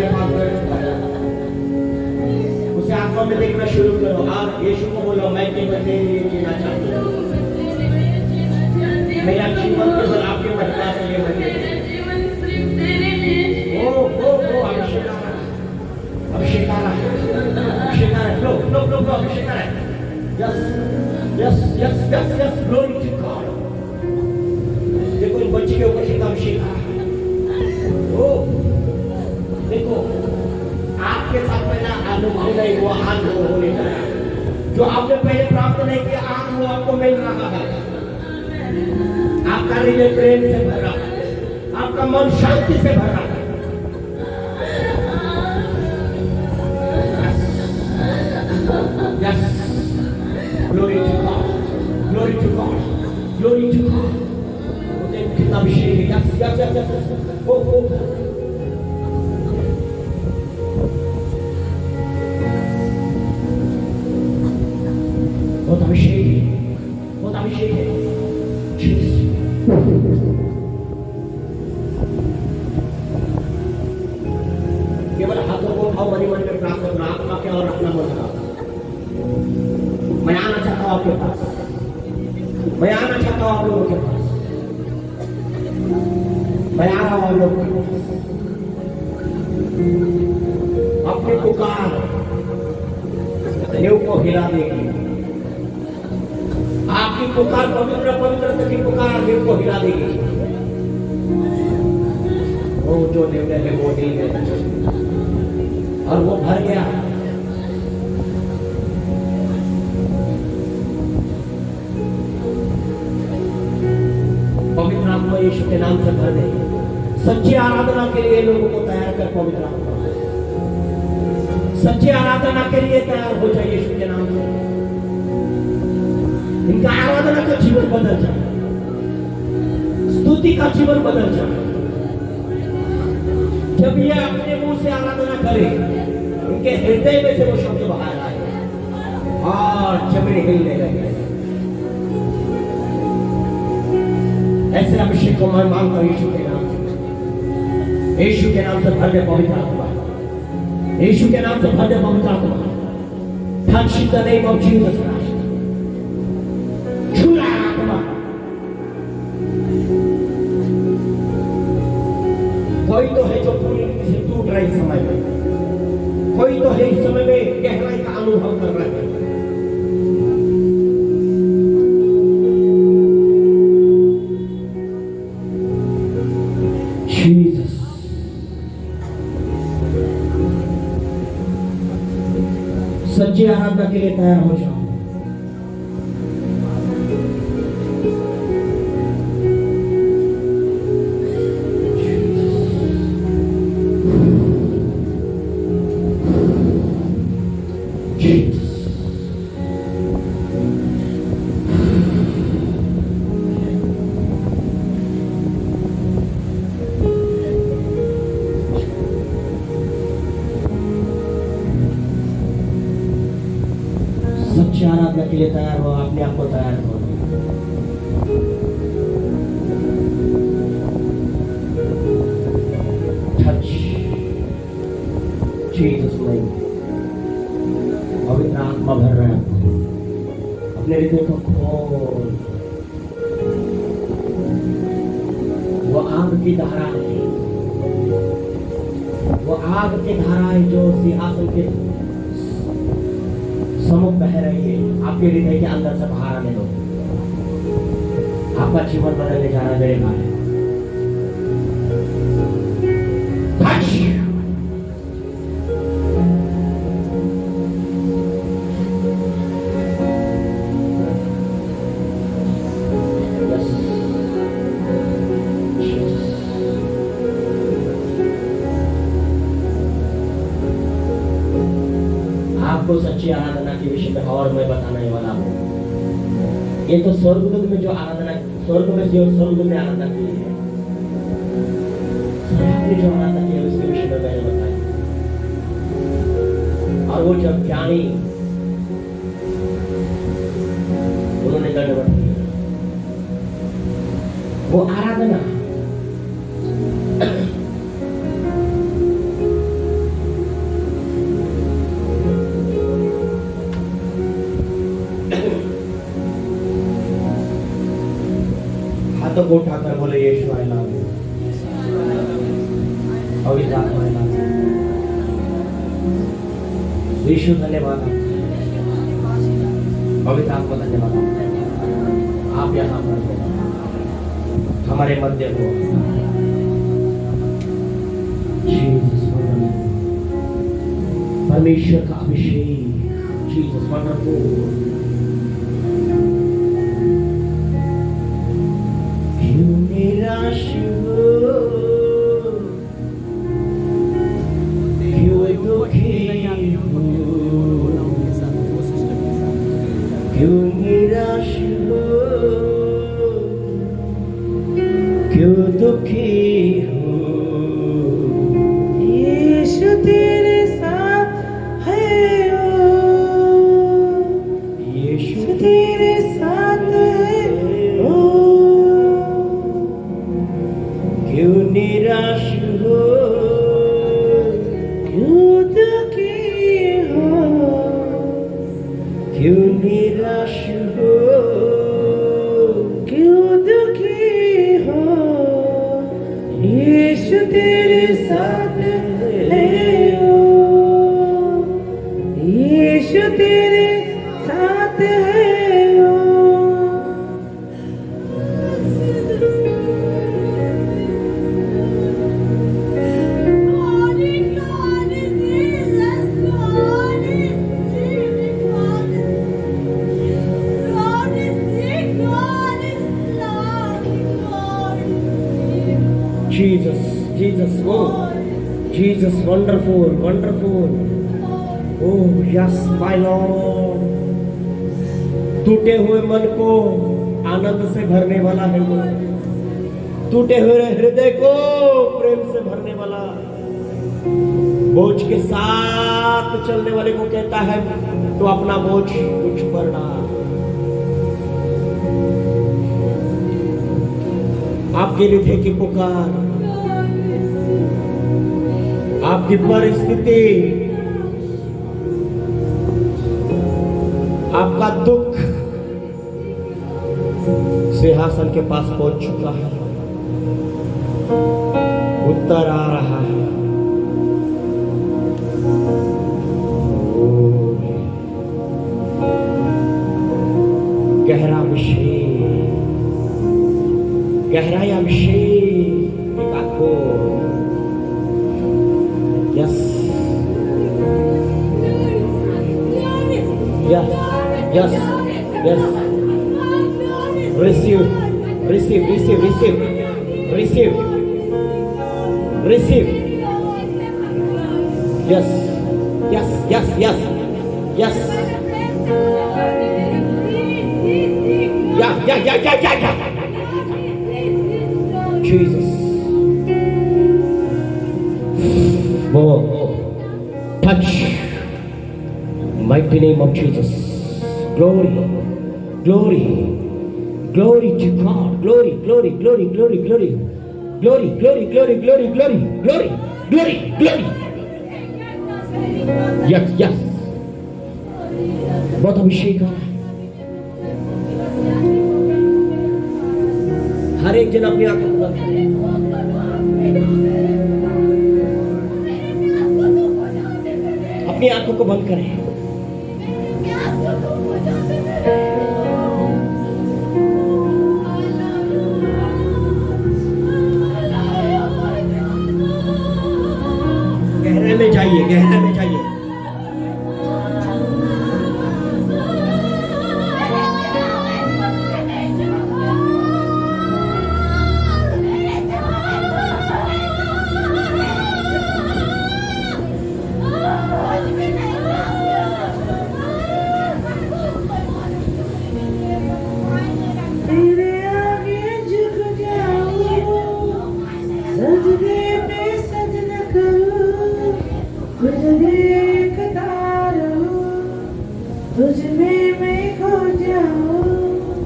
के पास बैठो, उसे आंखों में देखना शुरू करो और यीशु को बोलो, मैं केवल तेरे लिए जीना चाहती हूँ, मेरा जीवन केवल आपके महिमा के लिए बने। ओ अभिषेक आ रहा है, अभिषेक आ रहा है, अभिषेक आ रहा है, लो अभिषेक आ रहा है। Yes, glory to God. देखो इन बच्चे के ऊपर कितना अभिषेक आ रहा है। ओ देखो, आपके साथ पहला अनुभव नहीं हुआ, आज वो होने लगा। जो आपने पहले प्राप्त नहीं किया, आज वो आपको मिल रहा है। आपका हृदय प्रेम से भर रहा है, आपका मन शांति से भर रहा है। Yes, glory to God, glory to God, glory to God. कितना अभिषेक है। Yes. Oh. बहुत अभिषेक है। केवल हाथों को उठाओ, मन में प्राप्त करो, आत्मा के और अपना मन का। मैं आना चाहता हूँ आपके पास, मैं आना चाहता हूँ आप लोगों के पास, मैं आ रहा हूँ आप लोगों के पास। अपनी पुकार देव को हिला देगी, आपकी पुकार पवित्र की पुकार देव को हिला देगी। वो जो देव ने वो दिल है और वो भर गया। पवित्र आत्मा यीशु के नाम से भर दे। सच्ची आराधना के लिए लोगों को तैयार कर पवित्र आत्मा, सच्ची आराधना के लिए तैयार हो जाए यीशु के नाम से। इनका आराधना का जीवन बदल जाए, स्तुति का जीवन बदल जाए। जब ये अपने मुंह से आराधना करे, इनके हृदय में से वो शब्द बाहर आए और जमीन हिलने लगे। ऐसे अभिषेक को मैं मांगता हूं यीशु के नाम से। यीशु के नाम से भर दे पवित्र आत्मा, यीशु के नाम से भर दे पवित्र आत्मा। Touch in the name of Jesus Christ. छूला आत्मा। कोई तो है जो पूरी रीति से टूट रहा है इस समय में, कोई तो है इस समय में गहराई का अनुभव कर रहा है। सच्ची आराधना के लिए तैयार हो जाओ। सच्ची आराधना के लिए तैयार हो, अपने आप को तैयार करो। Touch Jesus name. पवित्र आत्मा भर रहा है, अपने हृदय को खोल। वो आग की धारा है, वो आग की धारा है जो सिंहासन के समुख बह रही है। आपके हृदय के अंदर से बाहर आने दो। आपका जीवन बदलने जा रहा है मेरे भाई। आपको सच्ची आराधना के विषय में और मैं बताने वाला हूँ। ये तो स्वर्गदूत में जो आराधना, स्वर्ग में जो स्वर्गदूत ने आराधना की है, आपने जो आराधना की है उसके विषय में मैंने बताया। और वो जब ज्ञानी उन्होंने दंडवत किया, वो आराधना हाथों को उठाकर बोले यीशु आई लव यू। पवित्र आत्मा आई लव यू। यीशु धन्यवाद, पवित्र आत्मा धन्यवाद, आप यहाँ पर हो, हमारे मध्य हो। परमेश्वर का अभिषेक, जीसस वंडरफुल। क्यों निराश हो, क्यों दुखी हो, क्यों निराश हो, क्यों दुखी हो, यीशु तेरे साथ है ओ, यीशु तेरे साथ है ओ। क्यों निराश हो, क्यों दुखी हो, क्यों निराश हो, क्यों दुखी हो, यीशु तेरे साथ है ओ, यीशु तेरे साथ है ओ। Jesus, Jesus, oh, Jesus, wonderful, wonderful. Oh, yes, my Lord. टूटे हुए मन को आनंद से भरने वाला है वो, टूटे हुए हृदय को प्रेम से भरने वाला, बोझ के साथ चलने वाले को कहता है तो अपना बोझ मुझ पर डाल। आपके हृदय की पुकार, आपकी परिस्थिति, आपका दुख सिंहासन के पास पहुंच चुका है, उत्तर आ रहा है। गहरा अभिषेक, गहराई अभिषेक, एक आंखों, yes yes yes yes, receive, receive, receive, receive, receive, receive, yes, yes, yes, yes, yes, yeah. Jesus, oh, touch, mighty name of Jesus, glory, glory, glory to God, glory, glory, glory, glory, glory, glory, glory, glory, glory, glory, glory, glory, glory. Yes, yes. बहुत अभिषेक है। हर एक जन अपनी आंखों को बंद करे, अपनी आंखों को बंद करें। गहरे में जाइए, गहरे में जाइए।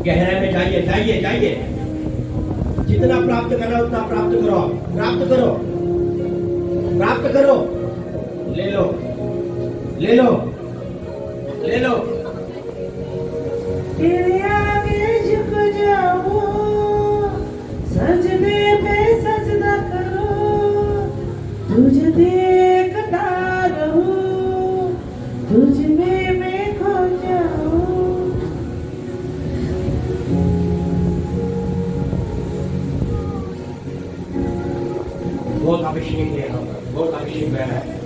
गहराई में जाइए, जाइए, जाइए। जितना प्राप्त करना उतना प्राप्त करो, प्राप्त करो, प्राप्त करो। ले लो, ले लो, ले लो। तेरे आगे झुक जाऊं, देखता रहूं, तुझ में मैं खो जाऊं। बहुत अभिषेक है यहाँ पर, बहुत अभिषेक बह रहा है।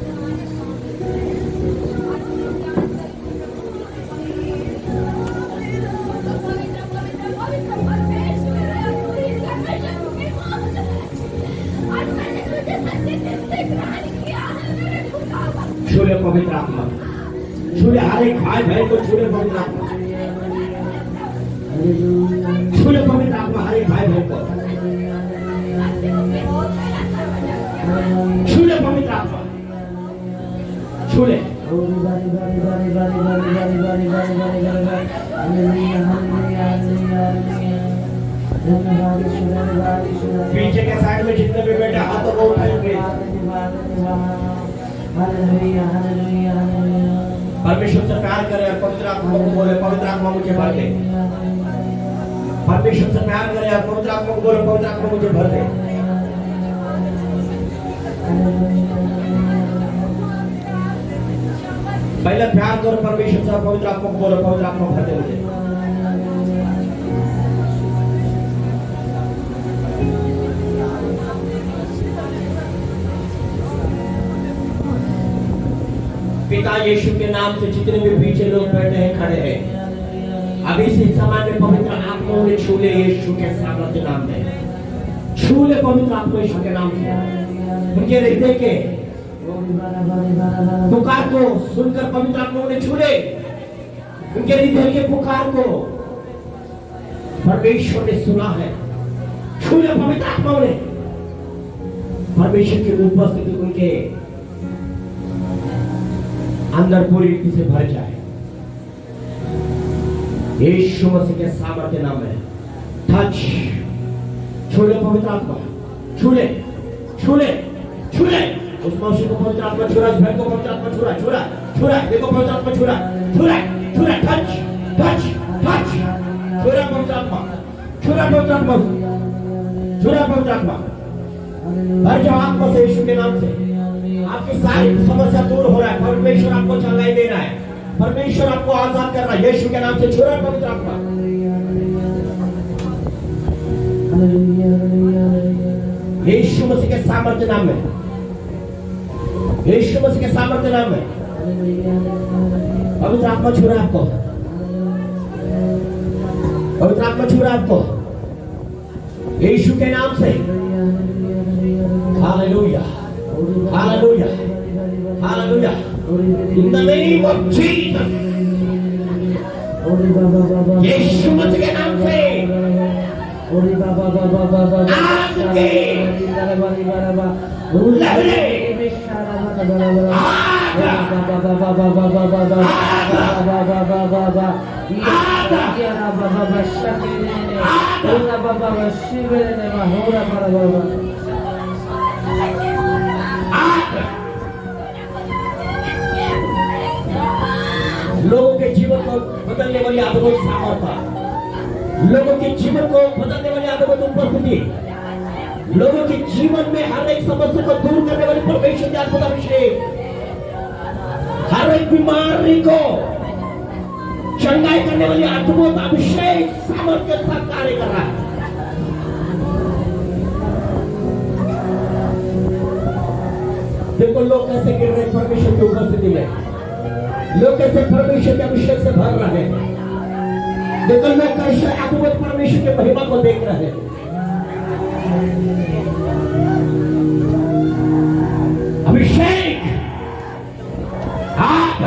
छूले पवित्र आत्मा, छूले हर एक भाई बहन को, छूले पवित्र आत्मा, छूले पवित्र आत्मा हर एक भाई बहन को, छूले पवित्र आत्मा, छूले। पीछे के साइड में जितने भी बैठे हाथों को उठाएंगे। परमेश्वर से प्यार करें और पवित्र आत्मा को बोले, पवित्र आत्मा मुझे भर दे। परमेश्वर से प्यार करें और पवित्र आत्मा को बोले, पवित्र आत्मा मुझे भर दे। पहले प्यार करो परमेश्वर से, पवित्र आत्मा को बोलो, पवित्र आत्मा भर दे मुझे। पिता यीशु के नाम से जितने भी पीछे लोग बैठे हैं, खड़े हैं, अभी से समय में पवित्र आत्मा ने छू ले यीशु के सामर्थ्य नाम में, छू ले पवित्र आत्मा यीशु के नाम से। उनके हृदय के पुकार को सुनकर पवित्र आत्मा ने छू ले, उनके हृदय के पुकार को परमेश्वर ने सुना है। छू ले पवित्र आत्मा ने, परमेश्वर की उपस्थिति उनके अंदर पूरी रीति से भर जाए। यीशु मसीह के सामर्थ्य नाम में टच, छूले पवित्र आत्मा, छूले छूले छूले उस मनुष्य को पवित्र आत्मा छुरा, उस भाई को पवित्र आत्मा छुरा, छुरा छुरा, देखो पवित्र आत्मा छुरा, छुरा छुरा, टच टच टच, छुरा पवित्र आत्मा, छुरा पवित्र आत्मा, छुरा पवित्र आत्मा, भर जाओ आत्मा से यीशु के नाम से। आपकी सारी समस्या दूर हो रहा है, परमेश्वर आपको चंगाई दे रहा है, परमेश्वर आपको आजाद कर रहा है यीशु के नाम से। छुरा पवित्र आत्मा, यीशु मसीह के सामर्थ्य नाम में, यीशु मसीह के सामर्थ्य नाम में पवित्र आत्मा छुरा आपको, पवित्र आत्मा छुरा आपको यीशु के नाम से। Hallelujah, hallelujah, hallelujah, in the name of Jesus, यीशु मसीह के नाम से आज के लहरें, लोगों के जीवन को बदलने वाली अद्भुत सामर्थ्य, लोगों के जीवन को बदलने वाली अद्भुत उपस्थिति, लोगों के जीवन में हर एक समस्या को दूर करने वाली परमेश्वर की अद्भुत अभिषेक, हर एक बीमारी को चंगाई करने वाली अद्भुत अभिषेक सामर्थ्य के साथ कार्य कर रहा है। देखो लोग कैसे गिर रहे परमेश्वर की उपस्थिति में, लोग कैसे परमेश्वर के अभिषेक से भर रहे हैं। देखो लोग कैसे अद्भुत परमेश्वर की महिमा को देख रहे हैं। अभिषेक, आग,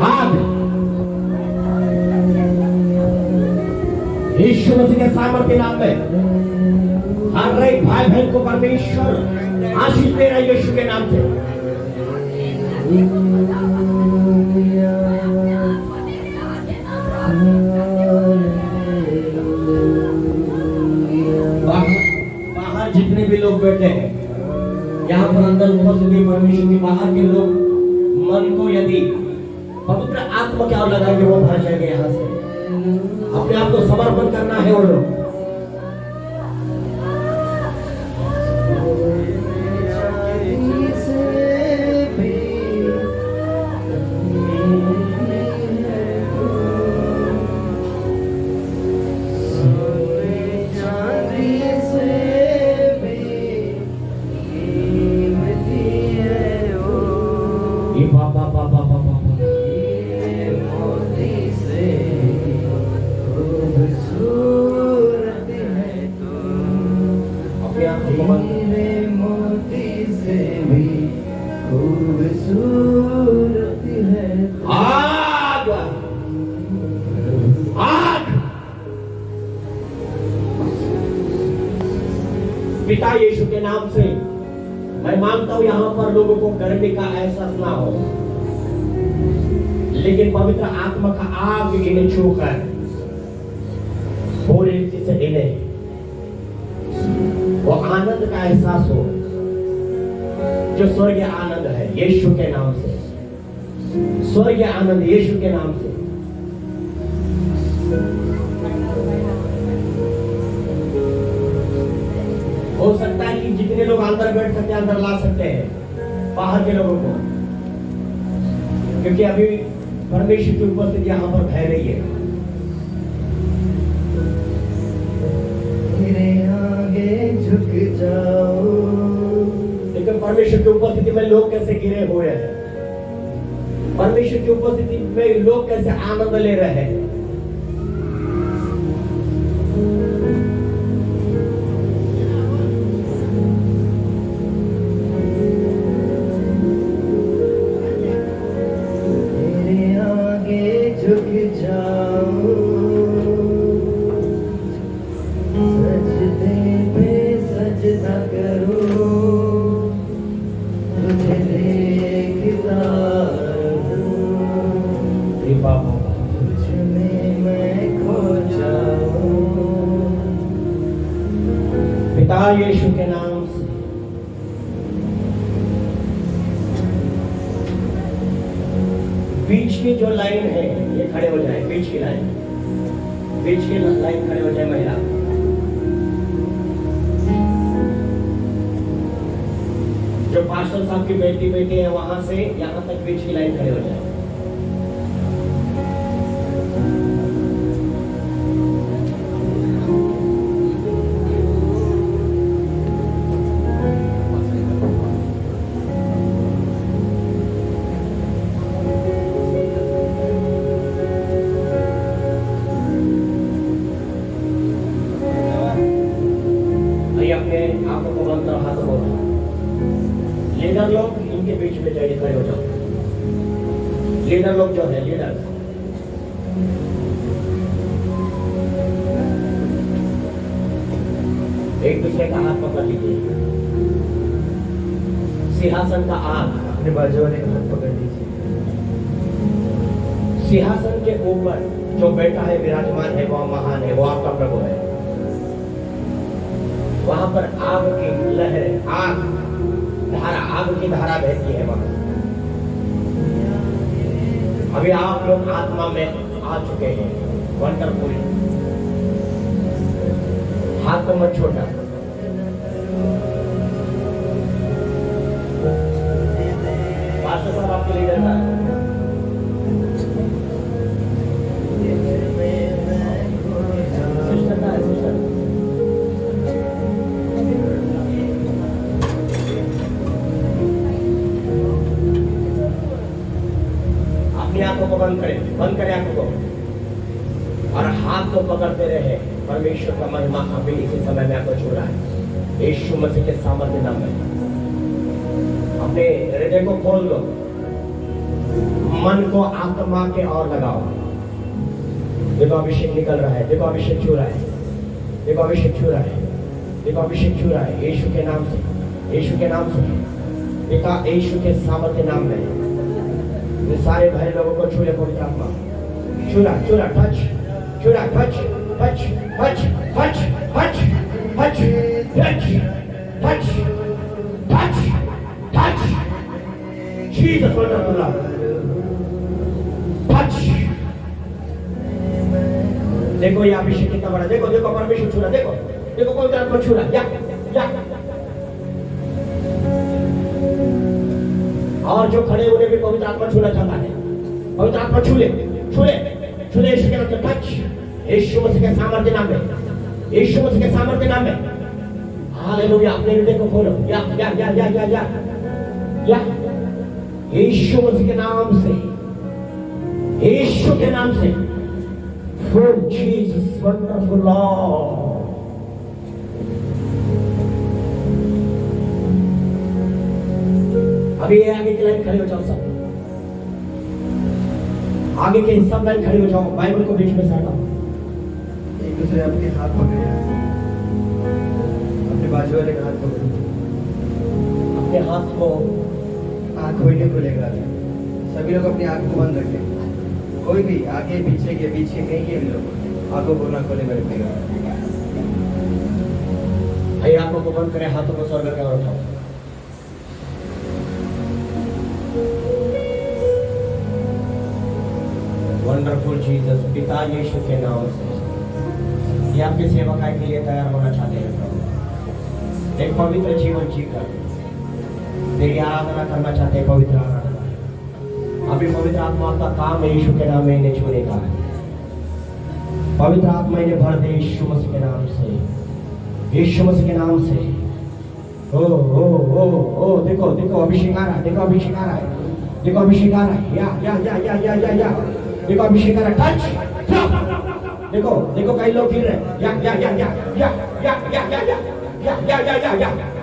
आग, यीशु मसीह के सामर्थ्य नाम में हर एक भाई बहन को परमेश्वर आशीष दे रहा है यीशु के नाम से। बाहर जितने भी लोग बैठे हैं, यहाँ पर अंदर उपस्थित परमेश्वर के बाहर के लोग मन को यदि पवित्र आत्मा क्या लगाएंगे वो भर जाएंगे। यहाँ से अपने आप को समर्पण करना है। वो लोग ये बाबा बाबा बाबा मोती से खूबसूरत है तू, अपने आंखों को बंद हीरे मोती से भी खूबसूरत है तू। आग आग पिता यीशु के नाम से मैं मानता हूं यहां पर लोगों को गर्मी का एहसास ना हो, लेकिन पवित्र आत्मा का आग इन्हें छूकर पूरी रीति से इन्हें वो आनंद का एहसास हो जो स्वर्गीय आनंद है यीशु के नाम से, स्वर्गीय आनंद यीशु के नाम से। हो सकता है कि जितने लोग अंदर बैठ सकते हैं अंदर ला सकते हैं बाहर के लोगों को, क्योंकि अभी परमेश्वर की उपस्थिति यहाँ पर बह रही है। मेरे आगे झुक जाओ, लेकिन परमेश्वर की उपस्थिति में लोग कैसे गिरे हुए हैं, परमेश्वर की उपस्थिति में लोग कैसे आनंद ले रहे हैं। झुक जाओ, सजदे पे सजदा करो, तुझे देखता रहूं, तुझ में मैं खो जाऊं। पिता यीशु के नाम से बीच की जो लाइन है ये खड़े हो जाए, बीच की लाइन खड़े हो जाए महिला। जो पास्टर साहब की बेटी है वहां से यहां तक बीच की लाइन खड़े हो जाए। अपने आंखों को बंद करो, हाथों को लीडर लोग इनके बीच में जाइए, खड़े हो जाओ। लीडर लोग जो है, लीडर एक दूसरे का हाथ पकड़ लीजिए। सिंहासन का आग अपने बाजू वाले का हाथ पकड़ लीजिए। सिंहासन के ऊपर जो बैठा है विराजमान है वह महान है, वो आपका प्रभु है। वहां पर आग की लहर, आग की धारा बहती है वहां। अभी आप लोग आत्मा में आ चुके हैं, वंडरफुल। हाथ को मत छोड़ना। पास्टर साहब आपके लीडर का सिस्टर का है, सिस्टर आंखों को बंद करें आंखों को और हाथ को पकड़ते रहे। परमेश्वर का महिमा अभी इसी समय में आपको छू रहा है, यीशु मसीह के सामर्थ्य नाम में। अपने हृदय को खोल दो, मन को आत्मा के और लगाओ। देखो अभिषेक निकल रहा है, देखो अभिषेक छू रहा है, देखो अभिषेक छू रहा है, देखो अभिषेक छू रहा है यीशु के नाम से, यीशु के नाम से, देखा यीशु के सामर्थ्य नाम में। सारे भाई लोगों को छू ले पवित्र आत्मा, छूरा छूरा टच, छूरा touch touch touch touch touch touch touch touch touch touch Jesus wonderful touch. देखो ये अभिषेक कितना बड़ा, देखो देखो परमेश्वर छूरा, देखो देखो पवित्र आत्मा छूरा, या और जो खड़े उन्हें भी पवित्र आत्मा छूना चाहता है। पवित्र आत्मा छूले छूले छूले यीशु के नाम से टच, यीशु मसीह के सामर्थ्य नाम में, यीशु मसीह के सामर्थ्य नाम में। हालेलुया। अपने हृदय को खोलो, या या या या या या या यीशु मसीह के नाम से, यीशु के नाम से, for Jesus wonderful Lord। अभी ये आगे की लाइन खड़े हो जाओ सब, आगे के सब लाइन खड़े हो जाओ, बाइबल को बीच में से हटाओ। एक दूसरे अपने हाथ पकड़े, अपने बाजू वाले का हाथ पकड़ो, अपने हाथ को आंख खोलने को लेगा। सभी लोग अपनी आंख को बंद रखें, कोई भी आगे पीछे के पीछे कहीं के भी लोग आंखों को ना खोले में रखेगा। भाई आंखों को बंद करें, हाथों को स्वर्ग की ओर उठाओ। वंडरफुल जीसस, पिता यीशु के नाम से ये आपके सेवकाई के लिए तैयार होना चाहते हैं प्रभु। एक पवित्र जीवन जीकर तेरी आराधना करना चाहते हैं, पवित्र आराधना। अभी पवित्र आत्मा का काम है यीशु के नाम में इन्हें छूने का है। पवित्र आत्मा इन्हें भर दे यीशु मसीह के नाम से, यीशु मसीह के नाम से। ओ ओ ओ ओ देखो देखो अभिषेक आ रहा है, देखो अभिषेक आ रहा है, देखो अभिषेक आ रहा है। या देखो अभिषेक आ रहा है। टच, देखो देखो कई लोग गिर रहे हैं।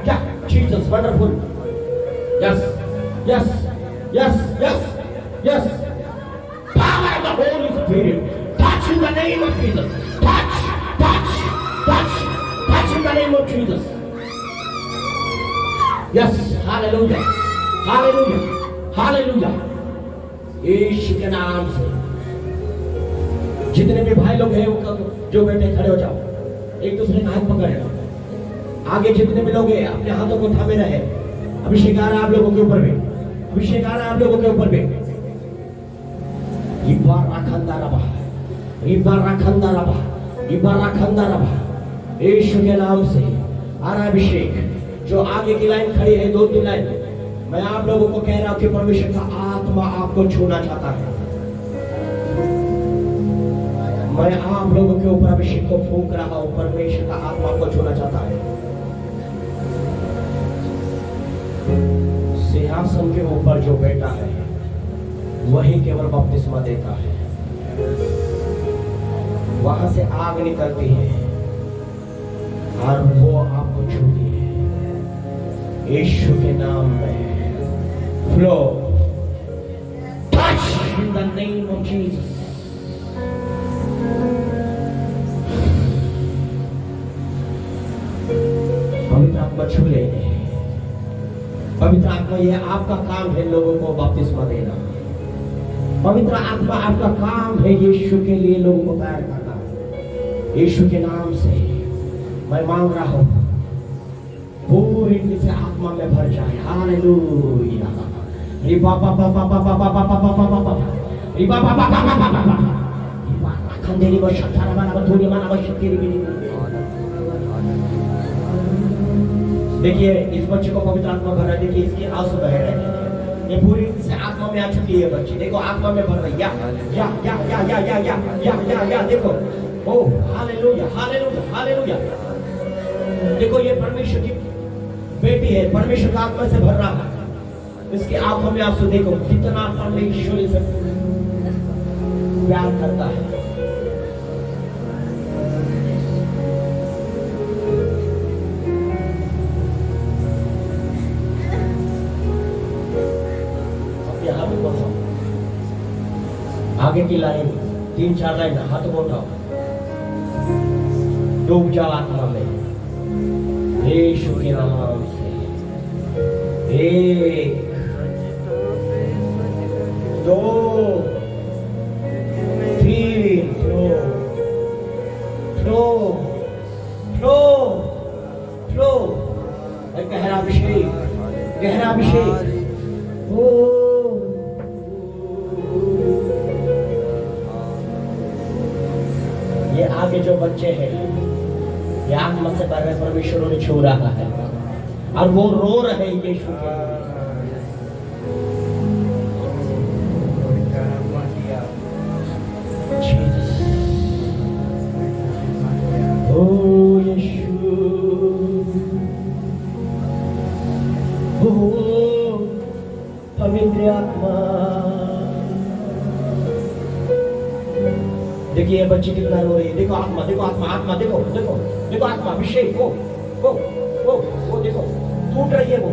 या Jesus wonderful. Yes yes yes yes yes, power of the Holy Spirit, touch in the name of Jesus, touch in the name of Jesus। Yes, hallelujah hallelujah hallelujah. यीशु के नाम से जितने भी भाई लोग हैं वो जो बैठे खड़े हो जाओ, एक दूसरे का हाथ पकड़। आगे जितने भी लोग हैं अपने हाथों को थामे रहे। अभिषेक आ रहा है आप लोगों के ऊपर में, अभिषेक आ रहा है आप लोगों के ऊपर में। यीशु के नाम से आ रहा अभिषेक। जो आगे की लाइन खड़ी है, 2-3 लाइन, मैं आप लोगों को कह रहा हूं कि परमेश्वर का आत्मा आपको छूना चाहता है। मैं आप लोगों के ऊपर अभिषेक को फूंक रहा हूं, परमेश्वर का आत्मा को छूना चाहता है। सिंहासन के ऊपर जो बैठा है वही केवल बपतिस्मा देता है। वहां से आग निकलती है और वो आपको छूती है। यीशु के नाम में flow, touch in the name of Jesus. पवित्र आत्मा छू ले। पवित्र आत्मा, ये आपका काम है लोगों को बपतिस्मा देना। पवित्र आत्मा आपका काम है यीशु के लिए लोगों को तैयार करना। यीशु के नाम से मैं मांग रहा हूं पूरी रीति से आत्मा में भर जाए। हालेलुया। रिबा बाबा बाबा बाबा बाबा बाबा बाबा रिबा बाबा बाबा बाबा खंडेरी व शतारा बना धूरी माना व शक्ति रिबी। देखिए इस बच्चे को पवित्र आत्मा भर रहा है। देखिए इसकी आंसू बह रहे हैं। ये पूरी से आत्मा में आ चुकी है बच्ची। देखो आत्मा में भर रही या देखो। ओ हालेलुया हालेलुया हालेलुया। देखो ये परमेश्वर की बेटी है, परमेश्वर का आत्मा से भर रहा है। इसकी आंखों में आंसू देखो कितना परमेश्वर से प्यार करता है। आगे की लाइन 3-4 लाइन हाथ को उठाओ, डूब जाओ आत्मा में यीशु के नाम से। 1 2 3 फ्लो। गहरा अभिषेक। ओ ये आगे जो बच्चे हैं ये आत्मा से परमेश्वर उन्हें छू रहा है और वो रो रहे हैं यीशु के। ओ यीशु, ओ पवित्र आत्मा। देखिए ये बच्ची कितना रो रही है। देखो आत्मा, देखो आत्मा, आत्मा देखो, देखो देखो आत्मा, अभिषेक वो देखो टूट रही है। वो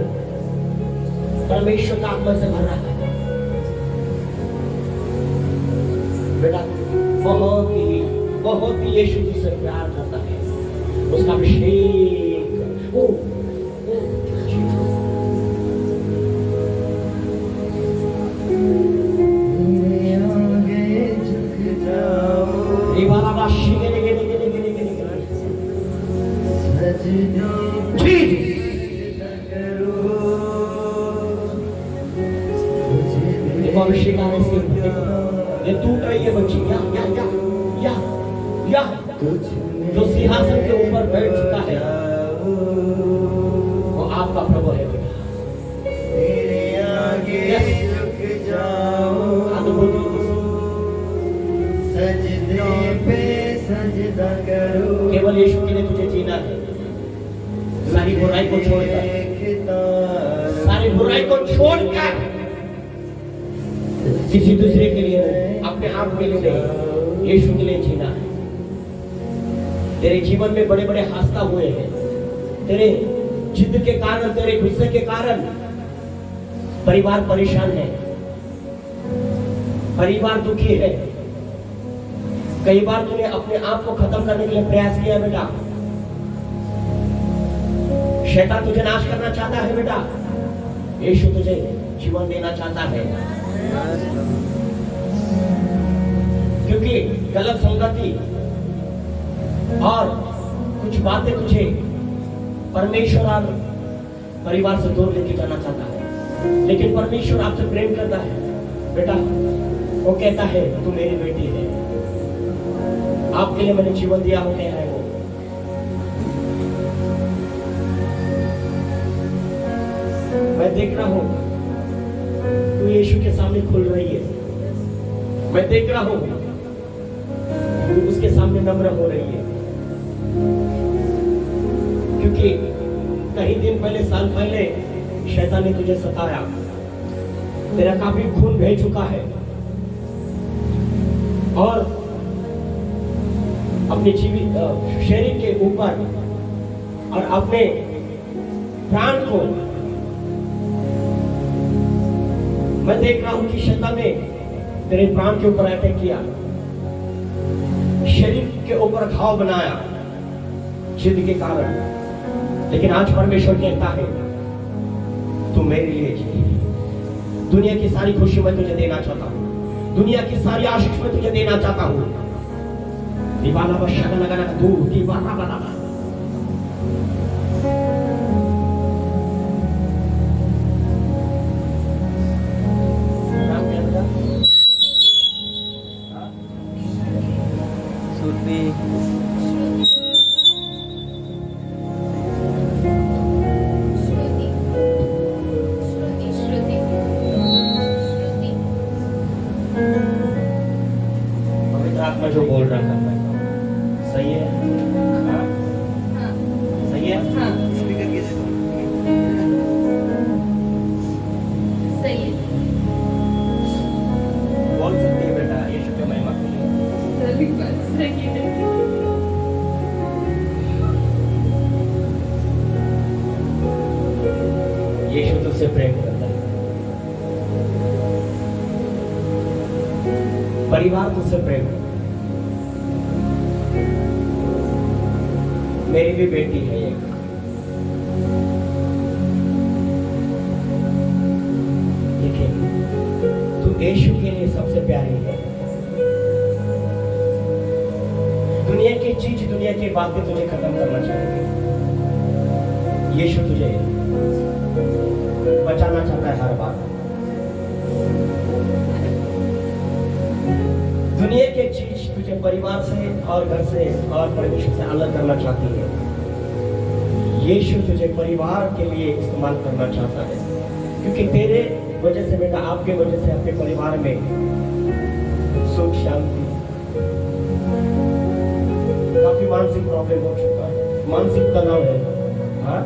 परमेश्वर का आत्मा से भर रहा है बेटा। बहुत ही यीशु तुझसे प्यार करता है। उसका अभिषेक अभिषेक आने से ये टूट रही है बच्ची। या जो सिंहासन के ऊपर बैठ चुका है वो आपका प्रभु है बेटा। केवल यीशु के लिए तुझे जीना है। सारी बुराई को छोड़कर किसी दूसरे के लिए, अपने आप के लिए नहीं, यीशु के लिए जीना है। तेरे जीवन में बड़े बड़े हादसा हुए हैं। तेरे जिद के कारण, तेरे गुस्से के कारण परिवार परेशान है, परिवार दुखी है। कई बार तूने अपने आप को खत्म करने के लिए प्रयास किया बेटा। शैतान तुझे नाश करना चाहता है बेटा। यीशु तुझे जीवन देना चाहता है, क्योंकि गलत संगति और कुछ बातें तुझे परमेश्वर और परिवार से दूर लेके जाना चाहता है। लेकिन परमेश्वर आपसे प्रेम करता है बेटा। वो कहता है तू मेरी बेटी है, आपके लिए मैंने जीवन दिया होते हैं। वो मैं देख रहा हूं तू यीशु के सामने खुल रही है। मैं देख रहा हूं तू उसके सामने नम्र हो रही है, क्योंकि कई दिन पहले, साल पहले शैतान ने तुझे सताया। तेरा काफी खून बह चुका है और अपने जीवित शरीर के ऊपर और अपने प्राण को मैं देख रहा हूं कि शैतान ने तेरे प्राण के ऊपर अटैक किया, शरीर के ऊपर घाव बनाया जिद के कारण। लेकिन आज परमेश्वर कहता है तू मेरे लिए जी। दुनिया की सारी खुशी मैं तुझे देना चाहता हूं, दुनिया की सारी आशीष मैं तुझे देना चाहता हूं। दीवाना बशा लगा तू दीवाना बना। आत्मा जो बोल रहा था सही है? हाँ? सही है? हाँ। सही है। बोल सकती है बेटा यीशु की महिमा के लिए। यीशु तुझसे प्रेम करता है, परिवार तुझसे प्रेम करता है। मेरी भी बेटी है एक, देखिए तू यीशु के लिए सबसे प्यारी है। दुनिया की चीज, दुनिया की बातें तुझे खत्म करना चाहिए। यीशु तुझे बचाना चाहता है हर बार। दुनिया की चीज तुझे परिवार से और घर से और परमेश्वर से अलग करना चाहती है। यीशु तुझे परिवार के लिए इस्तेमाल करना चाहता है, क्योंकि तेरे वजह से बेटा, आपके वजह से अपने परिवार में सुख शांति, काफी मानसिक प्रॉब्लम हो चुका है, मानसिक तनाव है। हाँ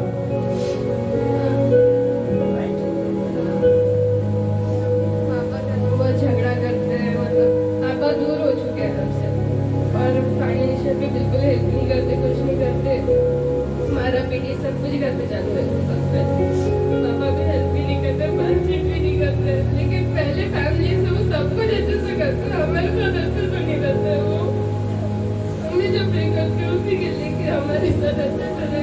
उसी के लेके हमारी तरह चले।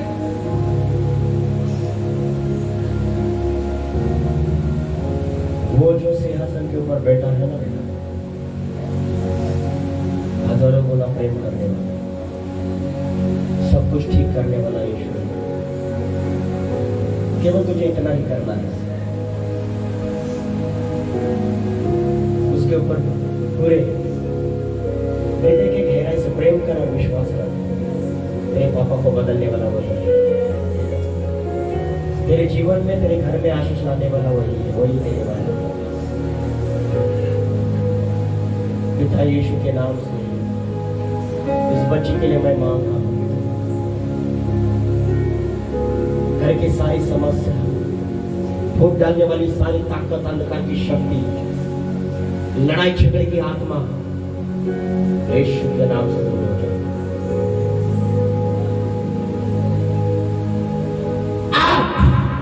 वो जो सिंहासन के ऊपर बैठा है ना बेटा, हजारों गुना प्रेम करने वाला, सब कुछ ठीक करने वाला ईश्वर है। केवल तुझे इतना ही करना है, उसके ऊपर पूरे हृदय के गहराई से प्रेम कर और विश्वास कर। तेरे पापा को बदलने वाला वही है, तेरे जीवन में तेरे घर में आशीष लाने वाला वही है, वही देने वाला है। पिता यीशु के नाम से इस बच्चे के लिए मैं मांग रहा हूँ, घर की सारी समस्या, फूट डालने वाली सारी ताकत, अंधकार की शक्ति, लड़ाई झगड़े की आत्मा यीशु के नाम से दूर हो जाए।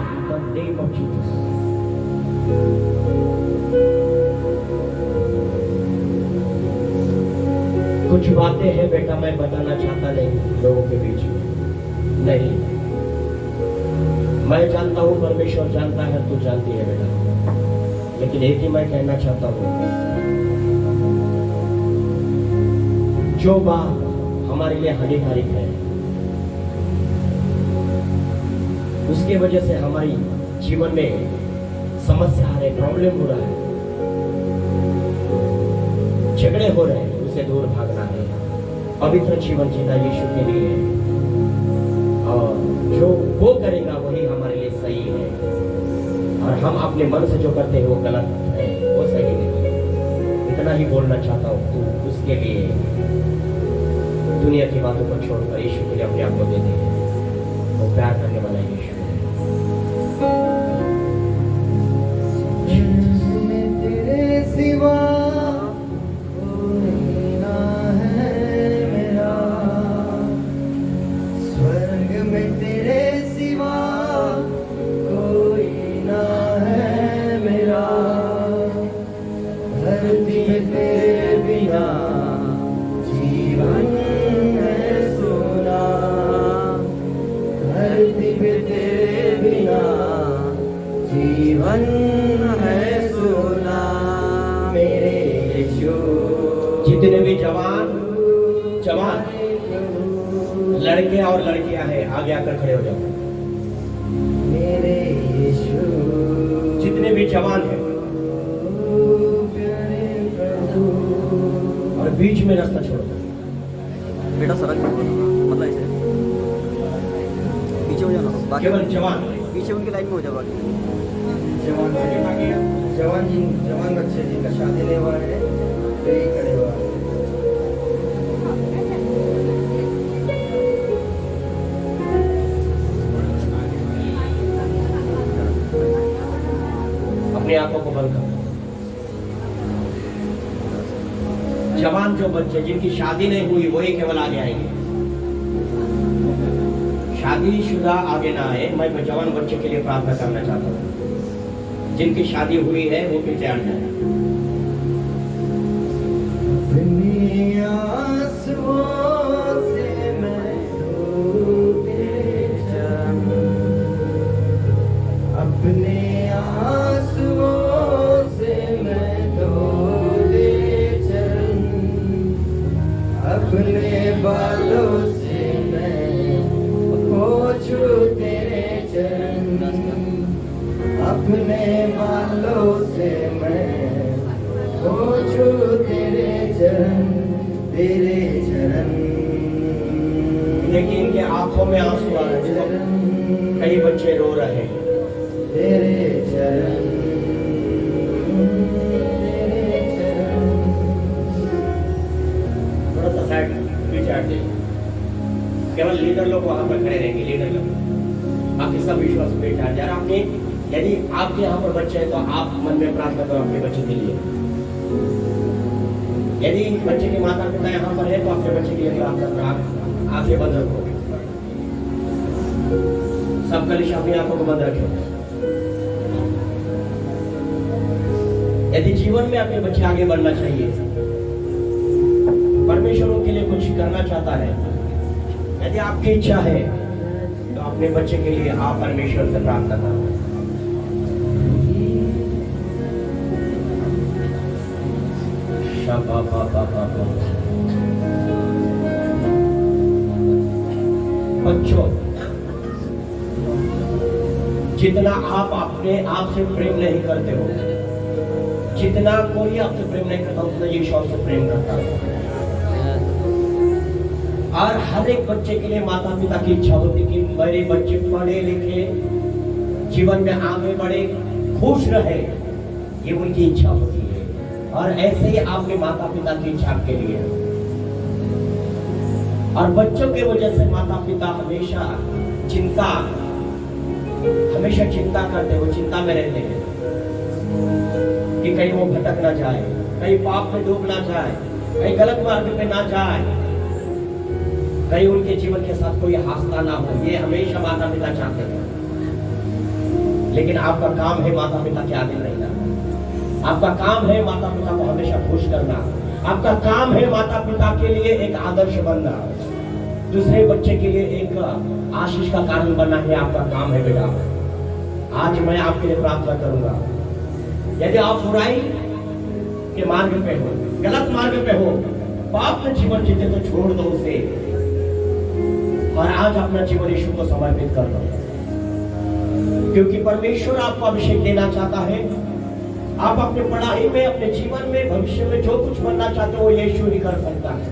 In the name of Jesus. कुछ बातें हैं बेटा मैं बताना चाहता नहीं लोगों के बीच में, नहीं। मैं जानता हूं, परमेश्वर जानता है, तू जानती है बेटा, लेकिन एक ही मैं कहना चाहता हूं, जो बात हमारे लिए हानिकारक है, उसके वजह से हमारी जीवन में समस्या आ रही, प्रॉब्लम हो रहा है, झगड़े हो रहे हैं, उसे दूर भागना है, पवित्र जीवन जीना यीशु के लिए है। और जो वो करेगा वही हमारे लिए सही है, और हम अपने मन से जो करते हैं वो गलत है, वो सही नहीं। इतना ही बोलना चाहता हूँ, तू उसके लिए दुनिया की बातों को छोड़कर यीशु के लिए अपने आप को दे दे। वो प्यार करने वाला यीशु है। तेरे सिवा कोई ना है मेरा, स्वर्ग में तेरे सिवा कोई ना है मेरा, धरती में तेरे बिना जीवन है सोना, धरती पे तेरे बिना जीवन है सोना, मेरे यीशु। जितने भी जवान लड़के और लड़कियां हैं, आगे आकर खड़े हो जाओ। मेरे यीशु, जितने भी जवान हैं प्यारे प्रभु, और बीच में रास्ता छोड़ दो। बेटा सड़क मतलब ऐसे पीछे हो जाना, बाकी केवल जवान, पीछे उनकी लाइन में हो जाओ। बाकी जवान बच्चे जिनका शादी नहीं हुआ है, वे ही खड़े हुआ है। अपनी आंखों को बंद करो। जवान जो बच्चे जिनकी शादी नहीं हुई वही केवल आगे आएंगे, शादीशुदा आगे ना आए। मैं जवान बच्चे के लिए प्रार्थना करना चाहता हूँ, जिनकी शादी हुई है वो पीछे आ जाए। अपनी आंसुओं से मैं तेरे चरण, अपने आंसुओं से मैं तेरे चरण, अपने बालों से मैं पोंछूं तेरे चरण, अपने बालों से मैं पोंछूं तेरे चरण, तेरे चरण। देखिए इनके आंखों में आंसू आ रहे हैं, कई बच्चे रो रहे हैं। तेरे चरण, तेरे चरण। थोड़ा सा साइड पीछे हट जाइए। केवल लीडर लोग वहां पर खड़े रहेंगे, लीडर लोग, बाकी सब विश्वास पे हट जाए। आपने यदि आपके यहाँ पर बच्चे हैं तो आप मन में प्रार्थना करो अपने बच्चे के लिए। यदि बच्चे के माता पिता यहाँ पर है तो अपने बच्चे के लिए प्रार्थना करो। आप आंखें बंद रखो, सब कलिश अपनी आंखों को बंद रखो। यदि जीवन में अपने बच्चे आगे बढ़ना चाहिए, परमेश्वर उनके लिए कुछ करना चाहता है, यदि आपकी इच्छा है तो अपने बच्चे के लिए आप परमेश्वर से प्रार्थना करो। बच्चों, जितना आप अपने आप से प्रेम नहीं करते हो, जितना कोई आपसे प्रेम नहीं करता उतना यीशु आपसे प्रेम करता है। और हर एक बच्चे के लिए माता पिता की इच्छा होती है कि मेरे बच्चे पढ़े लिखे, जीवन में आगे बढ़े, खुश रहे, ये उनकी इच्छा होती है। और ऐसे ही आपके माता पिता की इच्छा आपके लिए है। और बच्चों के वजह से माता पिता हमेशा चिंता करते, वो चिंता में रहते हैं कि कहीं वो भटक ना जाए, कहीं पाप में डूब ना जाए, कहीं गलत मार्ग पे ना जाए, कहीं उनके जीवन के साथ कोई हादसा ना हो। ये हमेशा माता पिता चाहते हैं। लेकिन आपका काम है माता पिता के आगे रहना, आपका काम है माता पिता को हमेशा खुश करना, आपका काम है माता पिता के लिए एक आदर्श बनना, दूसरे बच्चे के लिए एक आशीष का कारण बनना है आपका काम है बेटा। आज मैं आपके लिए प्रार्थना करूंगा, यदि आप बुराई के मार्ग पे हो, गलत मार्ग पे हो, पाप में जीवन जीते तो छोड़ दो उसे और आज अपना जीवन यीशु को समर्पित कर दो, क्योंकि परमेश्वर आपको अभिषेक देना चाहता है। आप अपनी पढ़ाई में, अपने जीवन में, भविष्य में जो कुछ बनना चाहते हो वो यीशु ही कर सकता है।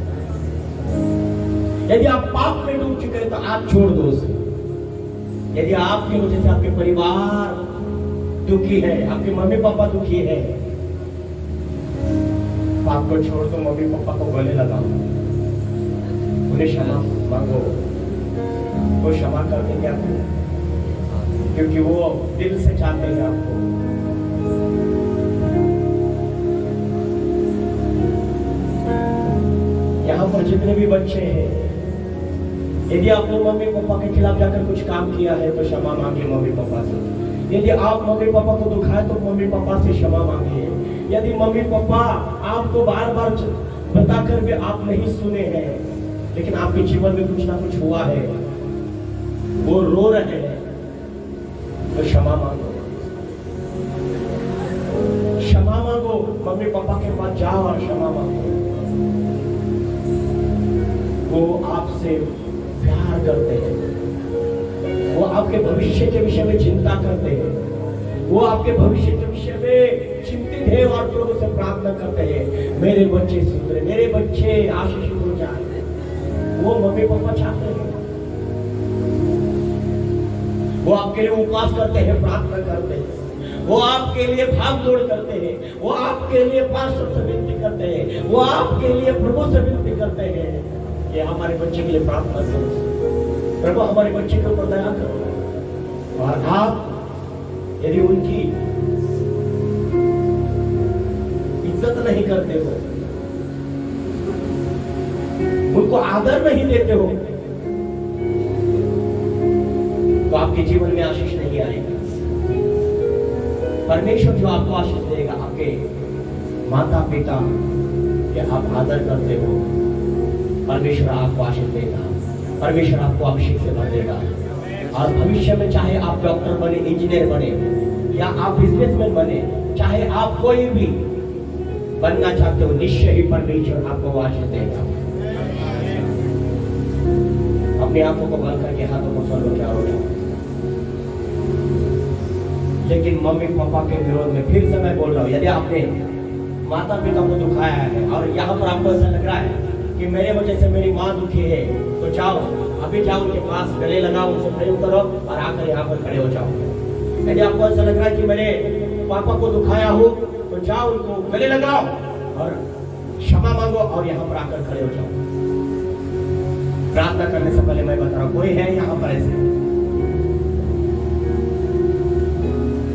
यदि आप पाप में डूब चुके हैं तो आप छोड़ दो उसे। यदि आपकी वजह से आपके परिवार दुखी है, आपके मम्मी पापा दुखी है, तो आपको छोड़ दो, मम्मी पापा को गले लगाओ, उन्हें क्षमा मांगो, वो क्षमा कर देंगे आपको, क्योंकि वो दिल से चाहते हैं आपको। यहाँ पर जितने भी बच्चे हैं, यदि आपने मम्मी पापा के खिलाफ जाकर कुछ काम किया है तो क्षमा मांगिए मम्मी पापा से। यदि आप मम्मी पापा को दुखाए तो मम्मी पापा से क्षमा मांगिए। यदि मम्मी पापा आपको बार बार बताकर भी आप नहीं सुने हैं, लेकिन आपके जीवन में कुछ ना कुछ हुआ है, वो रो रहे हैं, तो क्षमा मांगो, क्षमा मांगो, मम्मी पापा के पास जाओ और क्षमा मांगो। वो आपसे प्यार करते हैं, वो आपके भविष्य के विषय में चिंता करते हैं, वो आपके भविष्य के विषय में चिंतित है और प्रभु से प्रार्थना करते हैं, मेरे बच्चे सुधरे, मेरे बच्चे आशीषित हो जाए। वो मम्मी पापा चाहते हैं, वो आपके लिए उपवास करते हैं, प्रार्थना करते हैं, वो आपके लिए भाग दौड़ करते हैं, वो आपके लिए पास्टर से विनती करते हैं, वो आपके लिए प्रभु से विनती करते हैं कि हमारे बच्चे के लिए प्रार्थना करो, प्रभु हमारे बच्चे के ऊपर दया करो। और आप यदि उनकी इज्जत नहीं करते हो, उनको आदर नहीं देते हो, तो आपके जीवन में आशीष नहीं आएगा। परमेश्वर जो आपको आशीष देगा, आपके माता पिता के आप आदर करते हो, परमेश्वर आपको आशीष देगा, परमेश्वर आपको अभिषेक से भर देगा। और भविष्य में चाहे आप डॉक्टर बने, इंजीनियर बने, या आप बिजनेसमैन बने, चाहे आप कोई भी बनना चाहते हो, निश्चय ही परमेश्वर आपको आशीष देगा। अपने आंखों को बंद करके हाथों को सर क्या हो जाओ। लेकिन मम्मी पापा के विरोध में फिर से मैं बोल रहा हूँ, यदि आपने माता पिता को दुखाया है और यहाँ पर आपको ऐसा लग रहा है कि मेरे वजह से मेरी माँ दुखी है, तो जाओ, अभी जाओ उनके पास, गले लगाओ, उनसे प्रेम करो और आकर यहाँ पर खड़े हो जाओ। यदि आपको ऐसा लग रहा है कि मेरे पापा को दुखाया हो, तो जाओ, उनको गले लगाओ और क्षमा मांगो और यहाँ पर आकर खड़े हो जाओ। प्रार्थना करने से पहले मैं बता रहा हूँ, कोई है यहाँ पर ऐसे?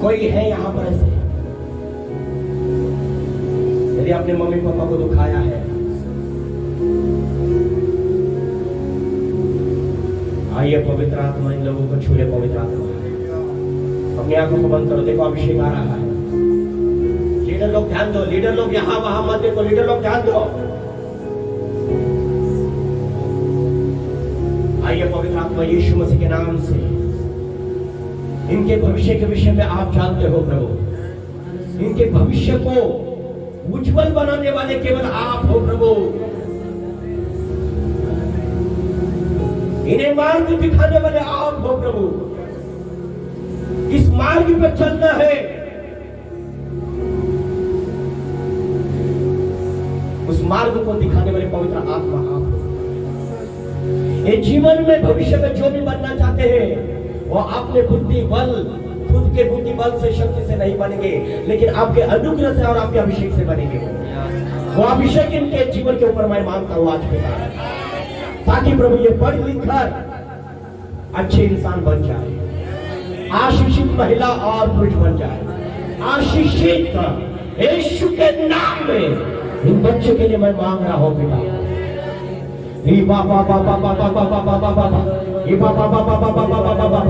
कोई है यहाँ पर ऐसे? यदि आपने मम्मी पापा को दुखाया है, आइए पवित्र आत्मा इन लोगों को छूले। पवित्र आत्मा अपनी आंखों को बंद करो, देखो अभिषेक आ रहा है। लीडर लोग ध्यान दो, लीडर लोग यहाँ वहां मत देखो, लीडर लोग ध्यान दो। आइए पवित्र आत्मा यीशु मसीह के नाम से इनके भविष्य के विषय में आप जानते हो प्रभु। इनके भविष्य को उज्जवल बनाने वाले केवल आप हो प्रभु। इन्हें मार्ग दिखाने वाले आप हो प्रभु। इस मार्ग पर चलना है, उस मार्ग को दिखाने वाले पवित्र आत्मा आप हो। ये जीवन में भविष्य में जो भी बनना चाहते हैं वो अपने बुद्धि बल, खुद के बुद्धि बल से, शक्ति से नहीं बनेंगे, लेकिन आपके अनुग्रह से और आपके अभिषेक से बनेंगे। वो अभिषेक इनके जीवन के ऊपर मैं मांगता हूँ आज के बाद, ताकि प्रभु ये पढ़ लिख कर अच्छे इंसान बन जाए, आशीषित महिला और पुरुष बन जाए। आशीषित यीशु के नाम में इन बच्चों के लिए मैं मांग रहा हूँ पिता। ये बाबा बाबा बाबा बाबा बाबा बाबा, ये बाबा बाबा बाबा बाबा बाबा,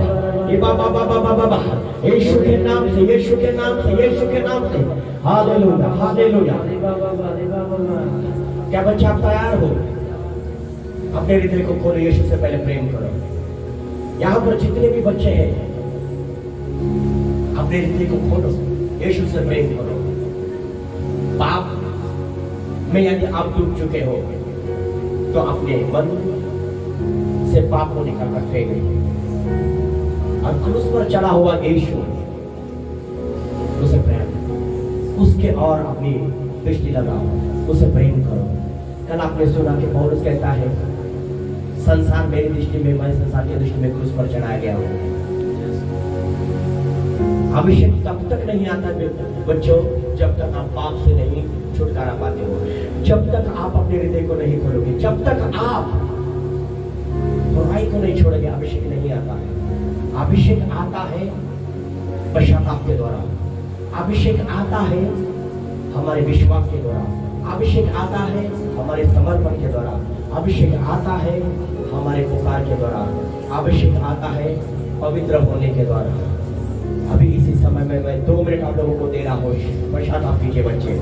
ये बाबा बाबा बाबा बाबा, यीशु के नाम से, यीशु के नाम से, यीशु के नाम से। Hallelujah hallelujah. क्या बच्चे आप तैयार हो? अपने हृदय को खोलो, यीशु से पहले प्रेम करो। यहाँ पर जितने भी बच्चे हैं अपने हृदय को खोलो, यीशु से प्रेम करो। पाप में यदि आप डूब चुके हो तो अपने मन से पाप को निकाल कर फेंक दो और क्रूस पर चढ़ा हुआ यीशु उसे प्रेम, उसके और अपनी दृष्टि लगाओ, उसे प्रेम करो। कल आपने सुना कि पौलुस कहता है संसार मेरी दृष्टि में, मैं संसार की दृष्टि में क्रूस पर चढ़ाया गया हूं। अभिषेक तब तक नहीं आता बच्चों जब तक आप पाप से नहीं छुटकारा पाते हो, जब तक आप अपने हृदय को नहीं खोलोगे, जब तक आप बुराई को नहीं छोड़ोगे, अभिषेक नहीं आता है। अभिषेक आता है पश्चाताप के द्वारा, अभिषेक आता है हमारे विश्वास के द्वारा, अभिषेक आता है हमारे समर्पण के द्वारा, अभिषेक आता है हमारे पुकार के द्वारा, अभिषेक आता है पवित्र होने के द्वारा। अभी इसी समय में मैं 2 मिनट आप लोगों को दे रहा हूँ। पश्चाताप कीजिए बच्चे,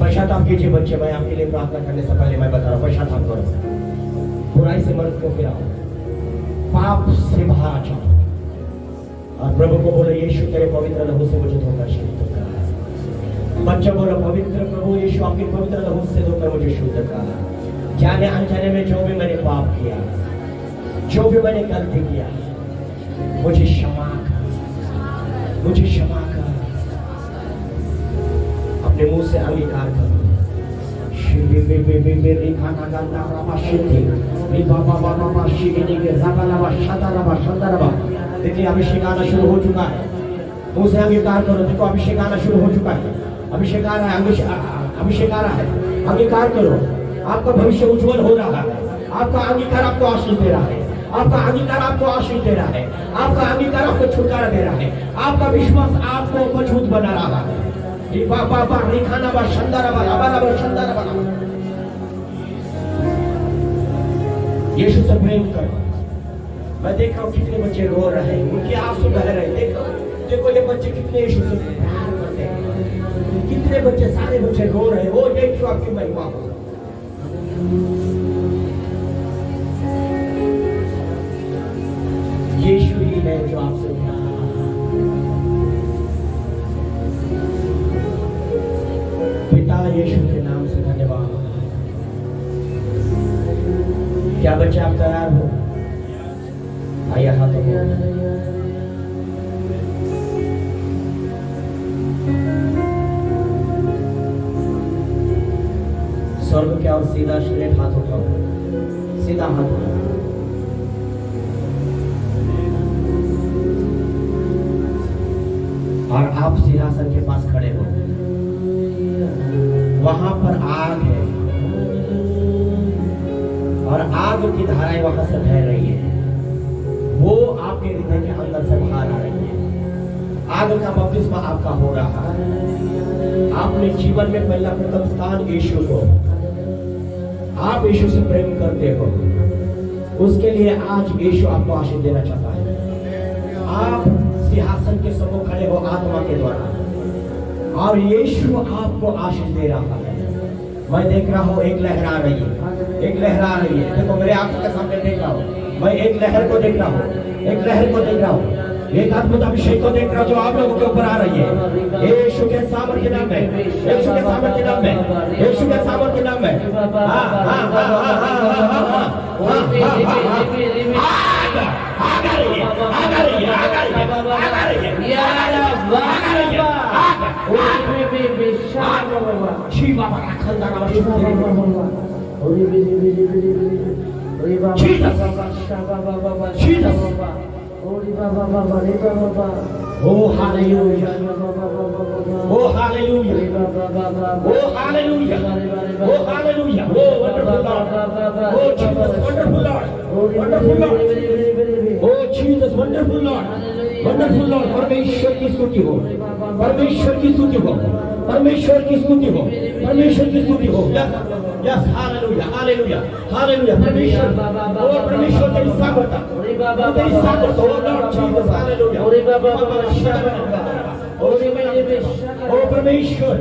पश्चाताप कीजिए बच्चे। मैं आपके लिए प्रार्थना करने से पहले मैं बता रहा हूँ, पश्चाताप करो, बुराई से मन को फिराओ, पाप से बाहर आ जाओ और प्रभु को बोलो यीशु तेरे पवित्र लहू से मुझे धोकर शुद्ध कर। बच्चा बोलो पवित्र प्रभु यीशु आपके पवित्र लहू से धोकर मुझे शुद्ध कर। जाने अनजाने में जो भी मैंने पाप किया, जो भी मैंने गलती किया, मुझे क्षमा कर, मुझे क्षमा कर। अपने मुंह से अंगीकार करो। देखिए अभिषेक आना शुरू हो चुका है, मुंह से अंगीकार करो। देखो अभिषेक आना शुरू हो चुका है, अभिषेक आ रहा है, अभिषेक आ रहा है। अंगीकार करो, आपका भविष्य उज्जवल हो रहा है। आपका अंगीकार आपको आशीष दे रहा है, आपका अंगीकार आपको आशीष दे रहा है, आपका अंगीकार आपको छुटकारा दे रहा है, आपका विश्वास आपको मजबूत बना रहा है। यीशु से प्रेम करो। मैं देख रहा हूँ कितने बच्चे रो रहे हैं, उनके आंसू बह रहे हैं। देखो ये बच्चे कितने यीशु से प्यार करते हैं, कितने बच्चे, सारे बच्चे रो रहे हैं। वो यीशु आपकी महिमा हो। यीशु ही है जो आपसे प्यार। पिता यीशु के नाम से धन्यवाद। क्या बच्चे आप तैयार हो? आइए हाथों को। स्वर्ग के और सीधा स्ट्रेट हाथ उठाओ, सीधा हाथ उठाओ। और आप सिंहासन के पास खड़े हो, वहां पर आग है और आग की धाराएं वहां से बह रही है, वो आपके हृदय के अंदर से बाहर आ रही है। आग का बपतिस्मा आपका हो रहा है। आपने जीवन में पहला प्रथम स्थान यीशु को, आप यीशु से प्रेम करते हो, उसके लिए आज यीशु आपको आशीष देना चाहता है। आप सिंहासन के सम्मुख खड़े हो आत्मा के द्वारा और यीशु आपको आशीष दे रहा है। मैं देख रहा हूँ एक लहर आ रही है, एक लहर आ रही है। देखो मेरे आंखों के सामने देख रहा हूँ, मैं एक लहर को देख रहा हूँ, एक लहर को देख रहा हूँ, एक अद्भुत अभिषेक को देख रहा हूँ जो आप लोगों के ऊपर आ रही है। यीशु के सामर्थ्य के नाम में, यीशु के सामर्थ्य के नाम में, यीशु के सामर्थ्य के नाम में। Oh hallelujah. Oh hallelujah. Oh hallelujah. Oh hallelujah. Oh wonderful Lord. Oh Jesus wonderful Lord. Wonderful Lord. Oh Jesus wonderful Lord. Wonderful Lord. परमेश्वर की स्तुति हो, परमेश्वर की स्तुति हो, परमेश्वर की स्तुति हो, परमेश्वर की स्तुति हो। Yes, hallelujah, hallelujah, hallelujah. परमेश्वर, oh परमेश्वर तेरी सामर्थ, तेरी सामर्थ, oh Lord Jesus, hallelujah. ओ परमेश्वर,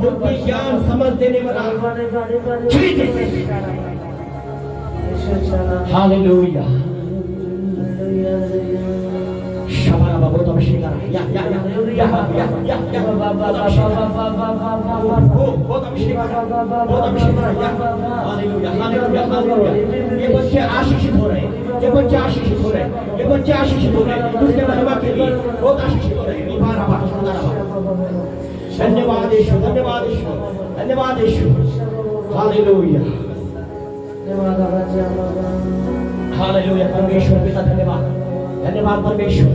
बुद्धि ज्ञान समझ देने वाला, हालेलुया। शबाना बहुत अभिषेक आ रहा है, या बहुत अभिषेक आ रहा है, बहुत अभिषेक आ रहा है, हालेलुया, हालेलुया, हालेलुया। ये बच्चे आशीषित हो रहे हैं, ये बच्चे आशीषित हो रहे हैं, ये बच्चे आशीषित हो रहे हैं, उसके महिमा के लिए बहुत आशीषित हो रहे हैं। धन्यवाद यीशु, धन्यवाद यीशु, धन्यवाद यीशु, हालेलुया, हालेलुया। परमेश्वर पिता धन्यवाद, धन्यवाद परमेश्वर,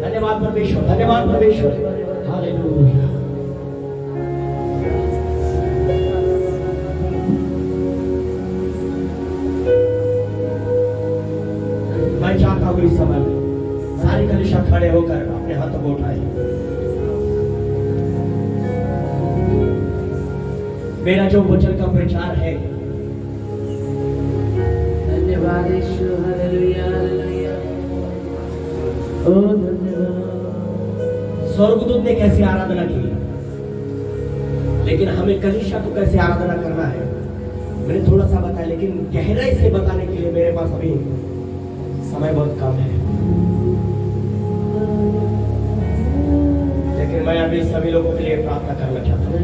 धन्यवाद परमेश्वर, धन्यवाद परमेश्वर, हालेलुया। मैं चाहता हूँ इस समय सारी कलीसिया खड़े होकर अपने हाथों को उठाए। मेरा जो वचन का प्रचार है, धन्यवाद यीशु, हालेलुया, हालेलुया। ओ धन्यवाद। स्वर्गदूत ने कैसे आराधना की, लेकिन हमें कलीसिया को कैसे आराधना करना है मैंने थोड़ा सा बताया, लेकिन गहराई से बताने के लिए मेरे पास अभी समय बहुत कम है। लेकिन मैं अभी सभी लोगों के लिए प्रार्थना करना चाहता हूँ।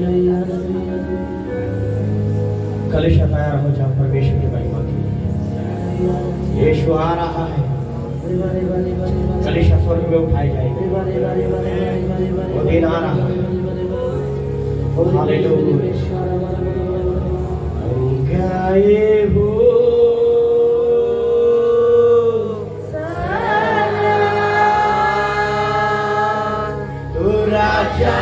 कलीसिया तैयार हो जाओ परमेश्वर की महिमा के लिए। यीशु आ रहा है, कलीसिया स्वर्ग में उठाई जाएगी, वो दिन आ रहा है। हालेलुया। गाए हो तू राजा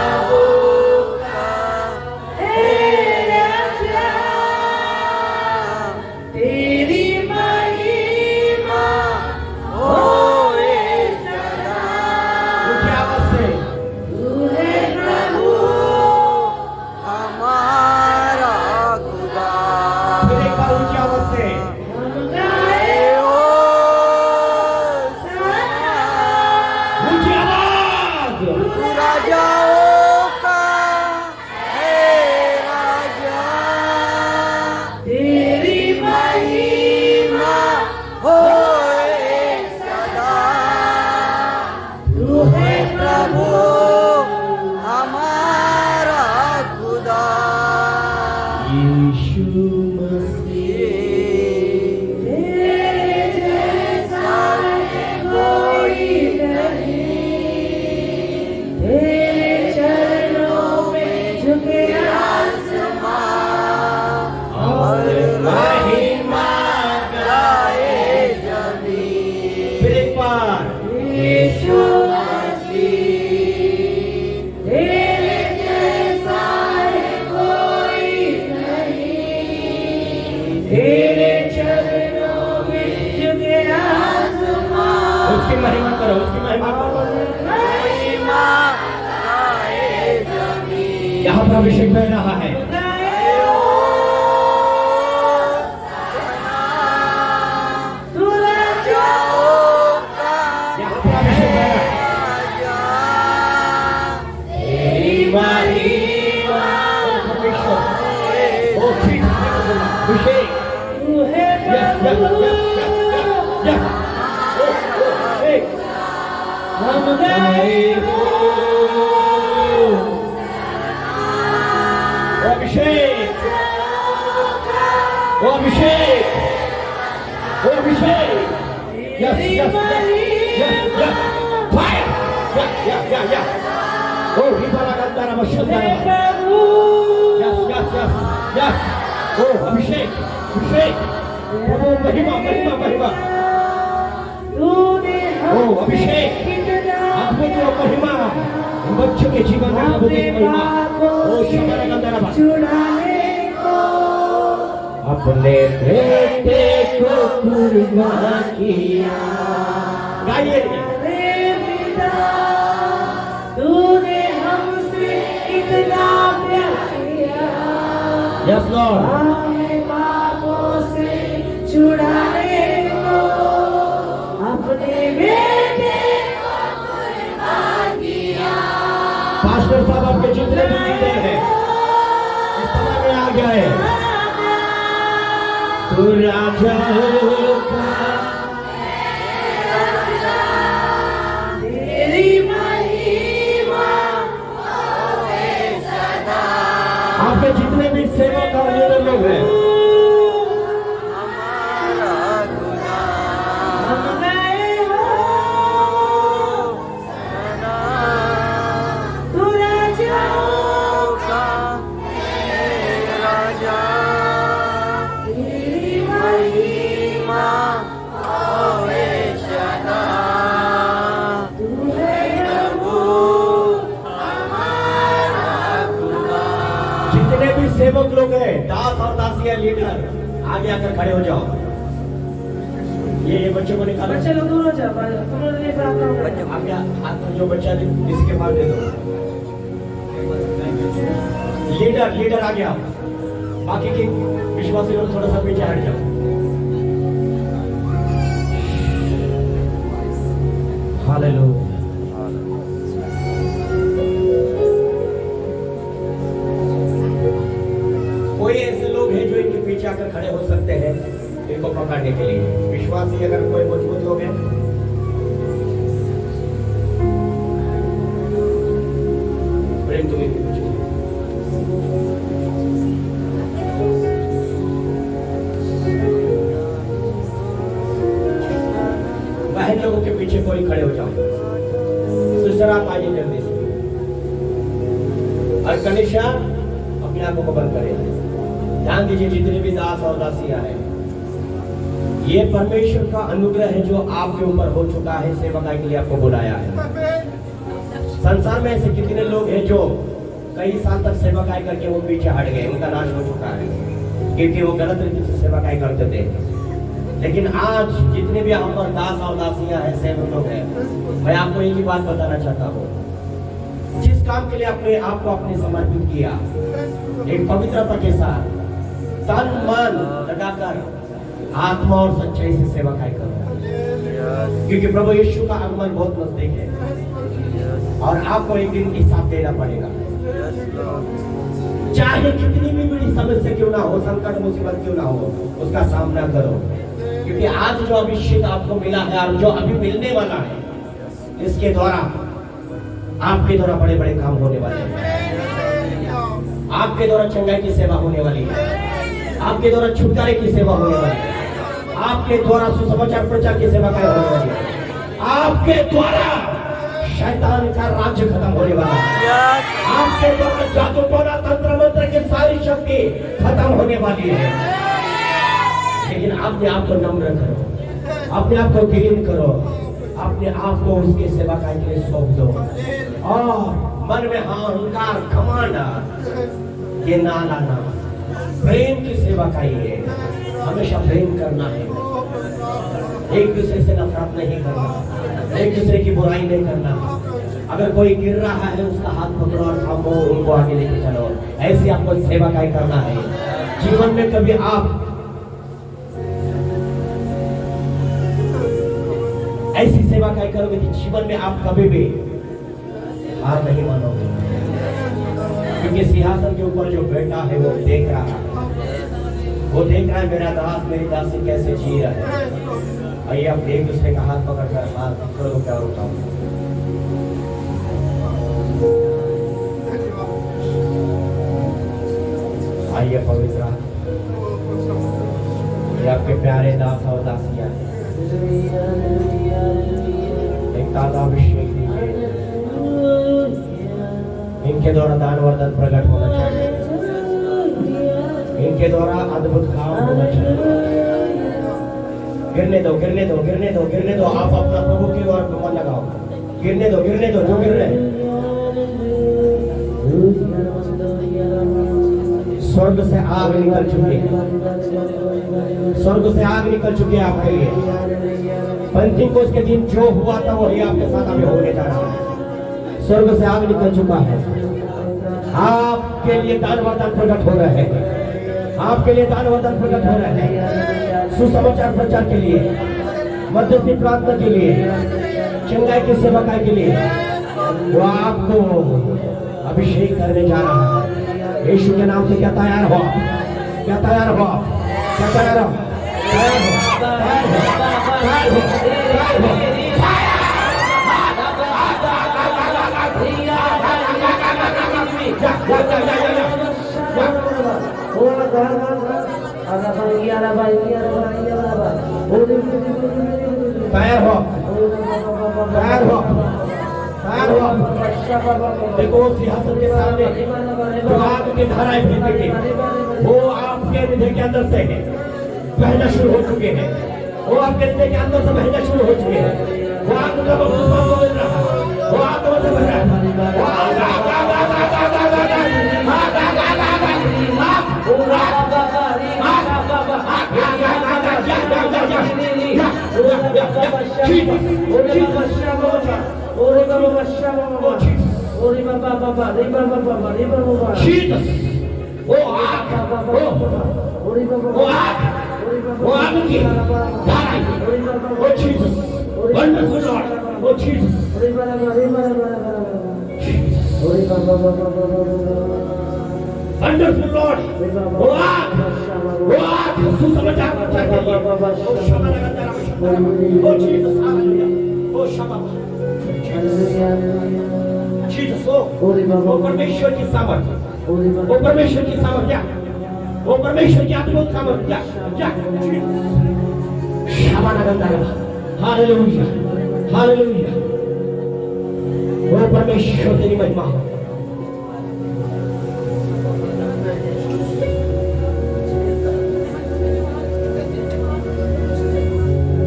यहाँ पर अभिषेक बह रहा है। यहाँ पर अभिषेक बह रहा है। गए हो ओ अभिषेक, ओ अभिषेक, ओ अभिषेक, yes yes yes yes, fire, या ओ रिबाला गंदारा बशंदारा, यस यस यस यस, ओ अभिषेक, अभिषेक, प्रभु महिमा महिमा महिमा, ओ अभिषेक, अद्भुत महिमा, बच्चों के जीवन में अद्भुत महिमा, ओ शंदारा गंदारा बशंदारा, अपने बेटे को कुर्बान किया। गाइए, तूने हमसे इतना प्यार किया, यस लॉर्ड, हमें पापों से छुड़ाने को अपने बेटे को कुर्बान किया। पास्टर साहब आपके जितने भी लीडर हैं इस समय में आ गए। तू राजा का, तेरी महिमा होए सदा। आपके जितने भी सेवक और लीडर लोग हैं, हमारा खुदा हम गए हो सदा तू राजाओं का राजा, तेरी महिमा होए सदा। तू है प्रभु हमारा खुदा। जितने भी सेवक लोग हैं, दास और दासियां, लीडर, आगे आकर खड़े हो जाओ। ये बच्चों को निकालो, बच्चे लोग दूर हो जाओ, तुम लोग ये प्रार्थना करो। आगे हाथ में जो बच्चा इसके पास दे दो। लीडर लीडर आ गया, बाकी के विश्वासी लोग थोड़ा सा पीछे हट जाओ। हालेलुया। कोई ऐसे लोग हैं जो इनके पीछे आकर खड़े हो सकते हैं इनको पकड़ने के लिए। विश्वासी अगर कोई मजबूत लोग हैं, प्रेम तुम इनके पीछे। बहन लोगों के पीछे कोई खड़े हो जाओ। सिस्टर आप आइए जल्दी से। और कनिशा अपने आप को बंद करें। ध्यान दीजिए, जितने भी दास और दासियां हैं, ये परमेश्वर का अनुग्रह है जो आपके ऊपर हो चुका है। सेवकाई के लिए आपको बुलाया है। संसार में ऐसे कितने लोग हैं जो कई साल तक सेवकाई करके वो पीछे हट गए, उनका नाश हो चुका है क्योंकि वो गलत तरीके से सेवकाई करते थे। लेकिन आज जितने भी यहाँ पर दास और दासियां हैं, सेवक लोग हैं, मैं आपको एक ही बात बताना चाहता हूँ। जिस काम के लिए आपने आपको अपने समर्पित किया, एक पवित्रता के साथ तन मन लगाकर आत्मा और सच्चाई से सेवकाई करो, क्योंकि प्रभु यीशु का आगमन बहुत नजदीक है और आपको एक दिन हिसाब देना पड़ेगा। चाहे कितनी भी बड़ी समस्या क्यों ना हो, संकट मुसीबत क्यों ना हो, उसका सामना करो, क्योंकि आज जो अभिषेक आपको मिला है और जो अभी मिलने वाला है, इसके द्वारा आपके द्वारा बड़े बड़े काम होने वाले हैं। आपके द्वारा चंगाई की सेवा होने वाली है, आपके द्वारा छुटकारे की सेवा होने वाली है, आपके द्वारा सुसमाचार प्रचार की सेवा होने वाली है, आपके द्वारा शैतान का राज्य खत्म होने वाला है, आपके द्वारा जादू टोना तंत्र मंत्र की सारी शक्ति खत्म होने वाली है। लेकिन अपने आप को नम्र करो, अपने आप को दीन करो, अपने आप को उसकी सेवा के लिए सौंप दो और मन में अहंकार घमंड ये ना लाना। प्रेम की सेवा का ही है, हमेशा प्रेम करना है, एक दूसरे से नफरत नहीं करना, एक दूसरे की बुराई नहीं करना। अगर कोई गिर रहा है उसका हाथ पकड़ो और थामो, उनको आगे लेके चलो। ऐसे आपको सेवा का करना है। जीवन में कभी आप ऐसी सेवा का करोगे कि जीवन में आप कभी भी हार नहीं मानोगे, क्योंकि सिंहासन के ऊपर जो बैठा है वो देख रहा है, वो देख रहा है मेरा दास मेरी दासी कैसे जी रहा है। आइए आप एक दूसरे का हाथ पकड़ कर हाथ पकड़ो, क्या रुकाओ। आइए पवित्र ये आपके प्यारे दास और दासियां हैं। एक ताजा अभिषेक दीजिए, इनके द्वारा दान वरदान प्रकट होना चाहिए, इनके द्वारा अद्भुत काम होना चाहिए। गिरने दो, गिरने दो, गिरने दो, गिरने दो। आप अपना प्रभु की ओर मन लगाओ। गिरने दो, गिरने दो, जो गिर रहे हैं। स्वर्ग से आग निकल चुकी है, स्वर्ग से आग निकल चुकी है आपके लिए। पेंटिकोस्त के दिन जो हुआ था वही आपके साथ अभी होने जा रहा है। स्वर्ग से आग निकल चुका है, आपके लिए दान वरदान प्रकट हो रहे हैं, आपके लिए दान वरदान प्रकट हो रहे हैं। सुसमाचार प्रचार के लिए, मध्यस्थी प्रार्थना के लिए, चंगाई की सेवकाई के लिए वो आपको अभिषेक करने जा रहा है। यीशु के नाम से क्या तैयार हो, क्या तैयार हो, क्या तैयार हो, तैयार हो, तैयार हो, तैयार हो, तैयार हो। तैयार हो, तैयार हो, तैयार हो। देखो सिंहासन के सामने जो आग की धाराएं बहती थी वो आपके हृदय के अंदर से बहना शुरू हो चुके हैं, वो आपके हृदय के अंदर से बहना शुरू हो चुके हैं। वो आग का मिल रहा है, वो आग से बह रहा है, वो Wonderful Lord, वो आग सुसमाचार प्रचार के लिए, वो क्षमा लगातार वो जीसस हालेलुया, वो क्षमा जीसस वो परमेश्वर की सामर्थ्य, वो परमेश्वर की सामर्थ्य, वो परमेश्वर की अद्भुत सामर्थ्य, क्षमा लगातार हालेलुया, हालेलुया। वो परमेश्वर तेरी महिमा हो।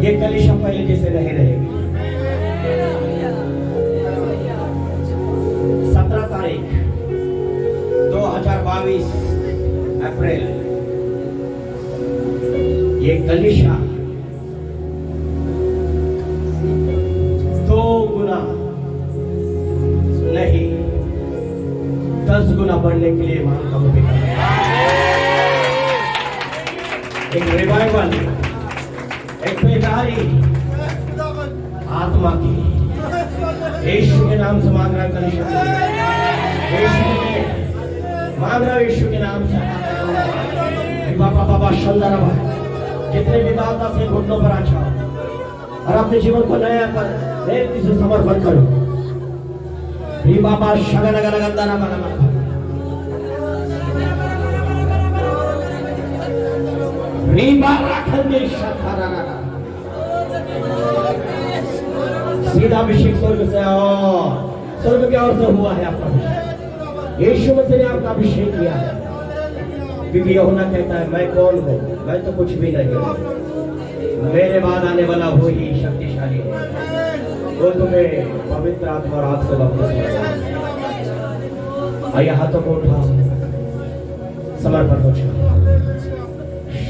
ये कलीसिया पहले जैसे नहीं रहेगी। 17 तारीख 2022 अप्रैल ये कलीसिया 2 गुना नहीं 10 गुना बढ़ने के लिए मांग का एक रिवाइवल, एक बेदारी आत्मा की यीशु के नाम से मांग रहा है। कलीसिया मांग रहा है यीशु के नाम से। बाबा बाबा शंदरवा जितने भी दाता से घुटनों पर आ जाओ और अपने जीवन को नया कर देवती से समर्पण करो। बाबा शगन गन गंदारा बना सीधा अभिषेक स्वर्ग से और स्वर्ग की ओर से हुआ है आपका अभिषेक। यीशु मसीह ने आपका अभिषेक किया है, क्योंकि यूहन्ना कहता है मैं कौन हूँ, मैं तो कुछ भी नहीं हूँ, मेरे बाद आने वाला वो ही शक्तिशाली है, वो तुम्हें पवित्र आत्मा और आग से बपतिस्मा देगा। आइए हाथों को उठाओ, समर्पण हो जाओ।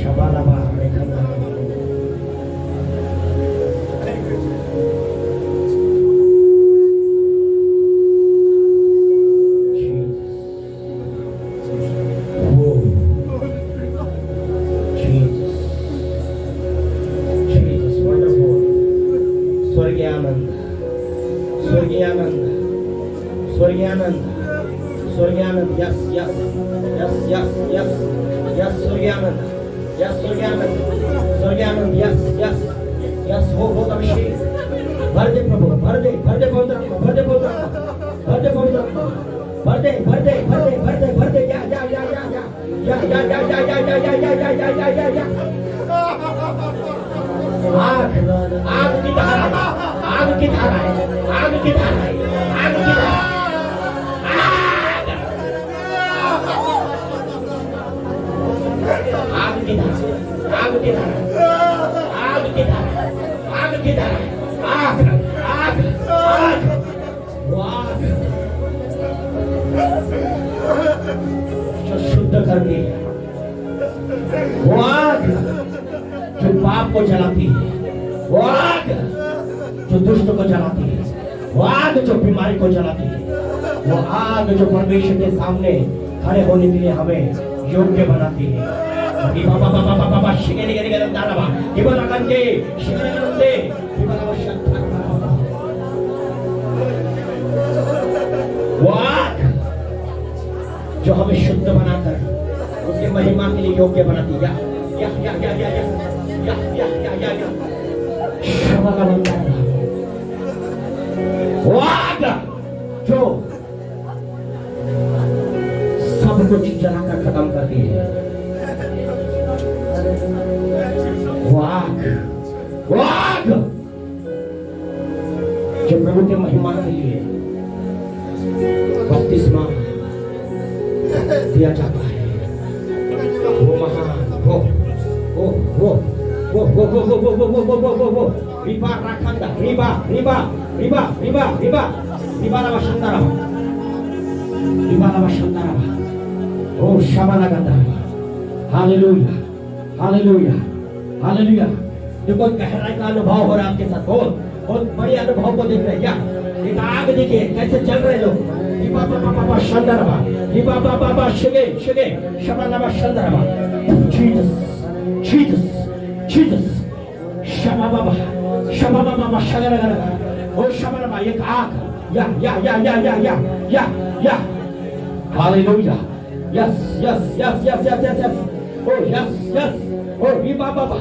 शबालाबा मेखला स्वर्गीयानंद, yes yes yes yes yes yes स्वर्गीयानंद, यस स्वर्गीयानंद, स्वर्गीयानंद, यस यस यस हो अभिषेक। भर दे प्रभु, भर दे पवित्र आत्मा, भर दे पवित्र आत्मा, भर दे पवित्र आत्मा, भर दे भर दे भर दे भर दे भर दे या या या या या या या या या या या या या या या या आग आग की धारा आग की धारा आग की धारा आग की धारा आग की धारा आग की धारा आग की धारा आग की धारा आग आग आग आग जो शुद्ध करती है वो आग जो पाप को जलाती है वो आग जो दुष्ट को जलाती है वो आग जो बीमारी को जलाती है वो आग जो परमेश्वर के सामने खड़े होने के लिए हमें योग्य बनाती है वो आग जो हमें शुद्ध बनाकर उसके महिमा के लिए योग्य बनाती है या या या या या या या या या या वो आग जो सब कुछ जलाकर खत्म करती है वो आग जो प्रभु के महिमा के लिए बपतिस्मा दिया जाता है वो महान वो रिबा राखंदा रिबा रिबा रिबा रिबा रिबा रिबा लवा शंदारा रिबा लवा शंदारा ओ शबाला गंदा हालेलुया हालेलुया हालेलुया देखो गहराई का अनुभव हो रहा है आपके साथ बहुत बड़े अनुभव को देख रहे हैं क्या एक आग देखिए कैसे चल रहे लोग रिबा बाबा शंदारा रिबा बाबा शिगे शिगे शबाला शंदारा जीसस जीसस जीसस शबाबा शगरगरा ओ शबाबा एक आग या या या या या या या या hallelujah yes yes yes yes yes yes yes ओ यस यस ओ रिबा बाबा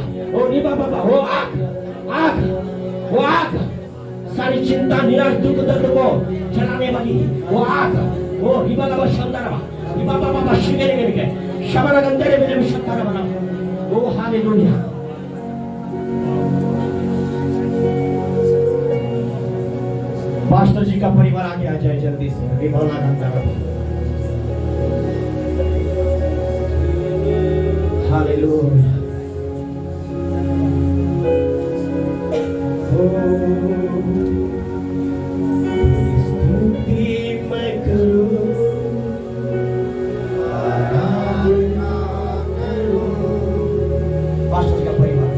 ओ आग वो आग सारी चिंता निराश दुख दर्द को जलाने वाली वो आग वो रिबा बाबा शंदारा रिबा बाबा शिगेरे शबाला गंदरे में शंदारा बना ओ हालेलुया पास्टर जी का परिवार आगे आ जाए जल्दी से विभोला गंदरा हालेलुया स्तुति मैं करूं आराधना करूं पास्टर का परिवार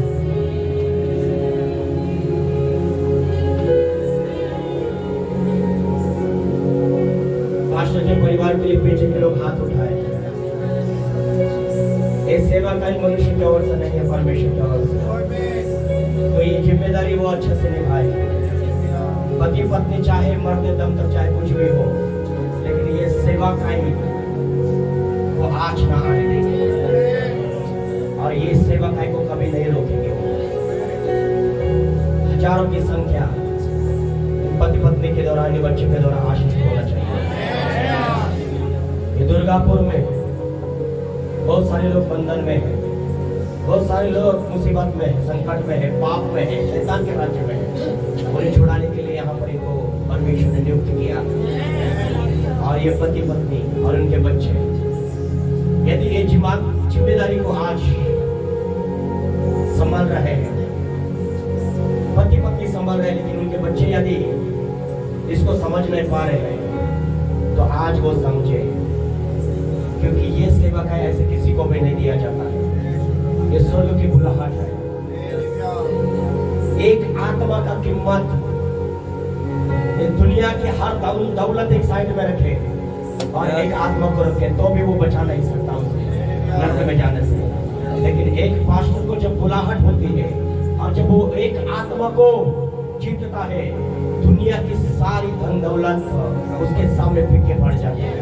पास्टर के परिवार के लिए पीछे के लोग हाथ उठाए ये सेवा का मनुष्य की ओर से नहीं है परमेश्वर की ओर से तो ये जिम्मेदारी वो अच्छे से निभाए पति पत्नी चाहे मरते दम तक चाहे कुछ भी हो लेकिन ये सेवा का ही वो आज ना आने देंगे और ये सेवा का को कभी नहीं रोकेंगे हजारों की संख्या पति पत्नी के दौरान बच्चे के दौरान आशीष होना चाहिए ये दुर्गापुर में बहुत सारे लोग बंधन में हैं बहुत सारे लोग मुसीबत में है संकट में है पाप में है शैतान के राज्य में है उन्हें छुड़ाने के लिए यहाँ पर इनको परमेश्वर ने नियुक्त किया और ये पति पत्नी और उनके बच्चे यदि ये जिम्मेदारी को आज संभाल रहे हैं पति पत्नी संभाल रहे हैं लेकिन उनके बच्चे यदि इसको समझ नहीं पा रहे हैं तो आज वो समझे क्योंकि ये सेवा का ऐसे किसी को भी नहीं दिया जाता है ये स्वर्ग की बुलाहट है एक आत्मा का कीमत ये दुनिया की हर दौलत एक साइड में रखे और एक आत्मा को रखे तो भी वो बचा नहीं सकता उसे नरक में जाने से लेकिन एक पास्टर को जब बुलाहट होती है और जब वो एक आत्मा को जीतता है दुनिया की सारी धन दौलत उसके सामने फीके पड़ जाती है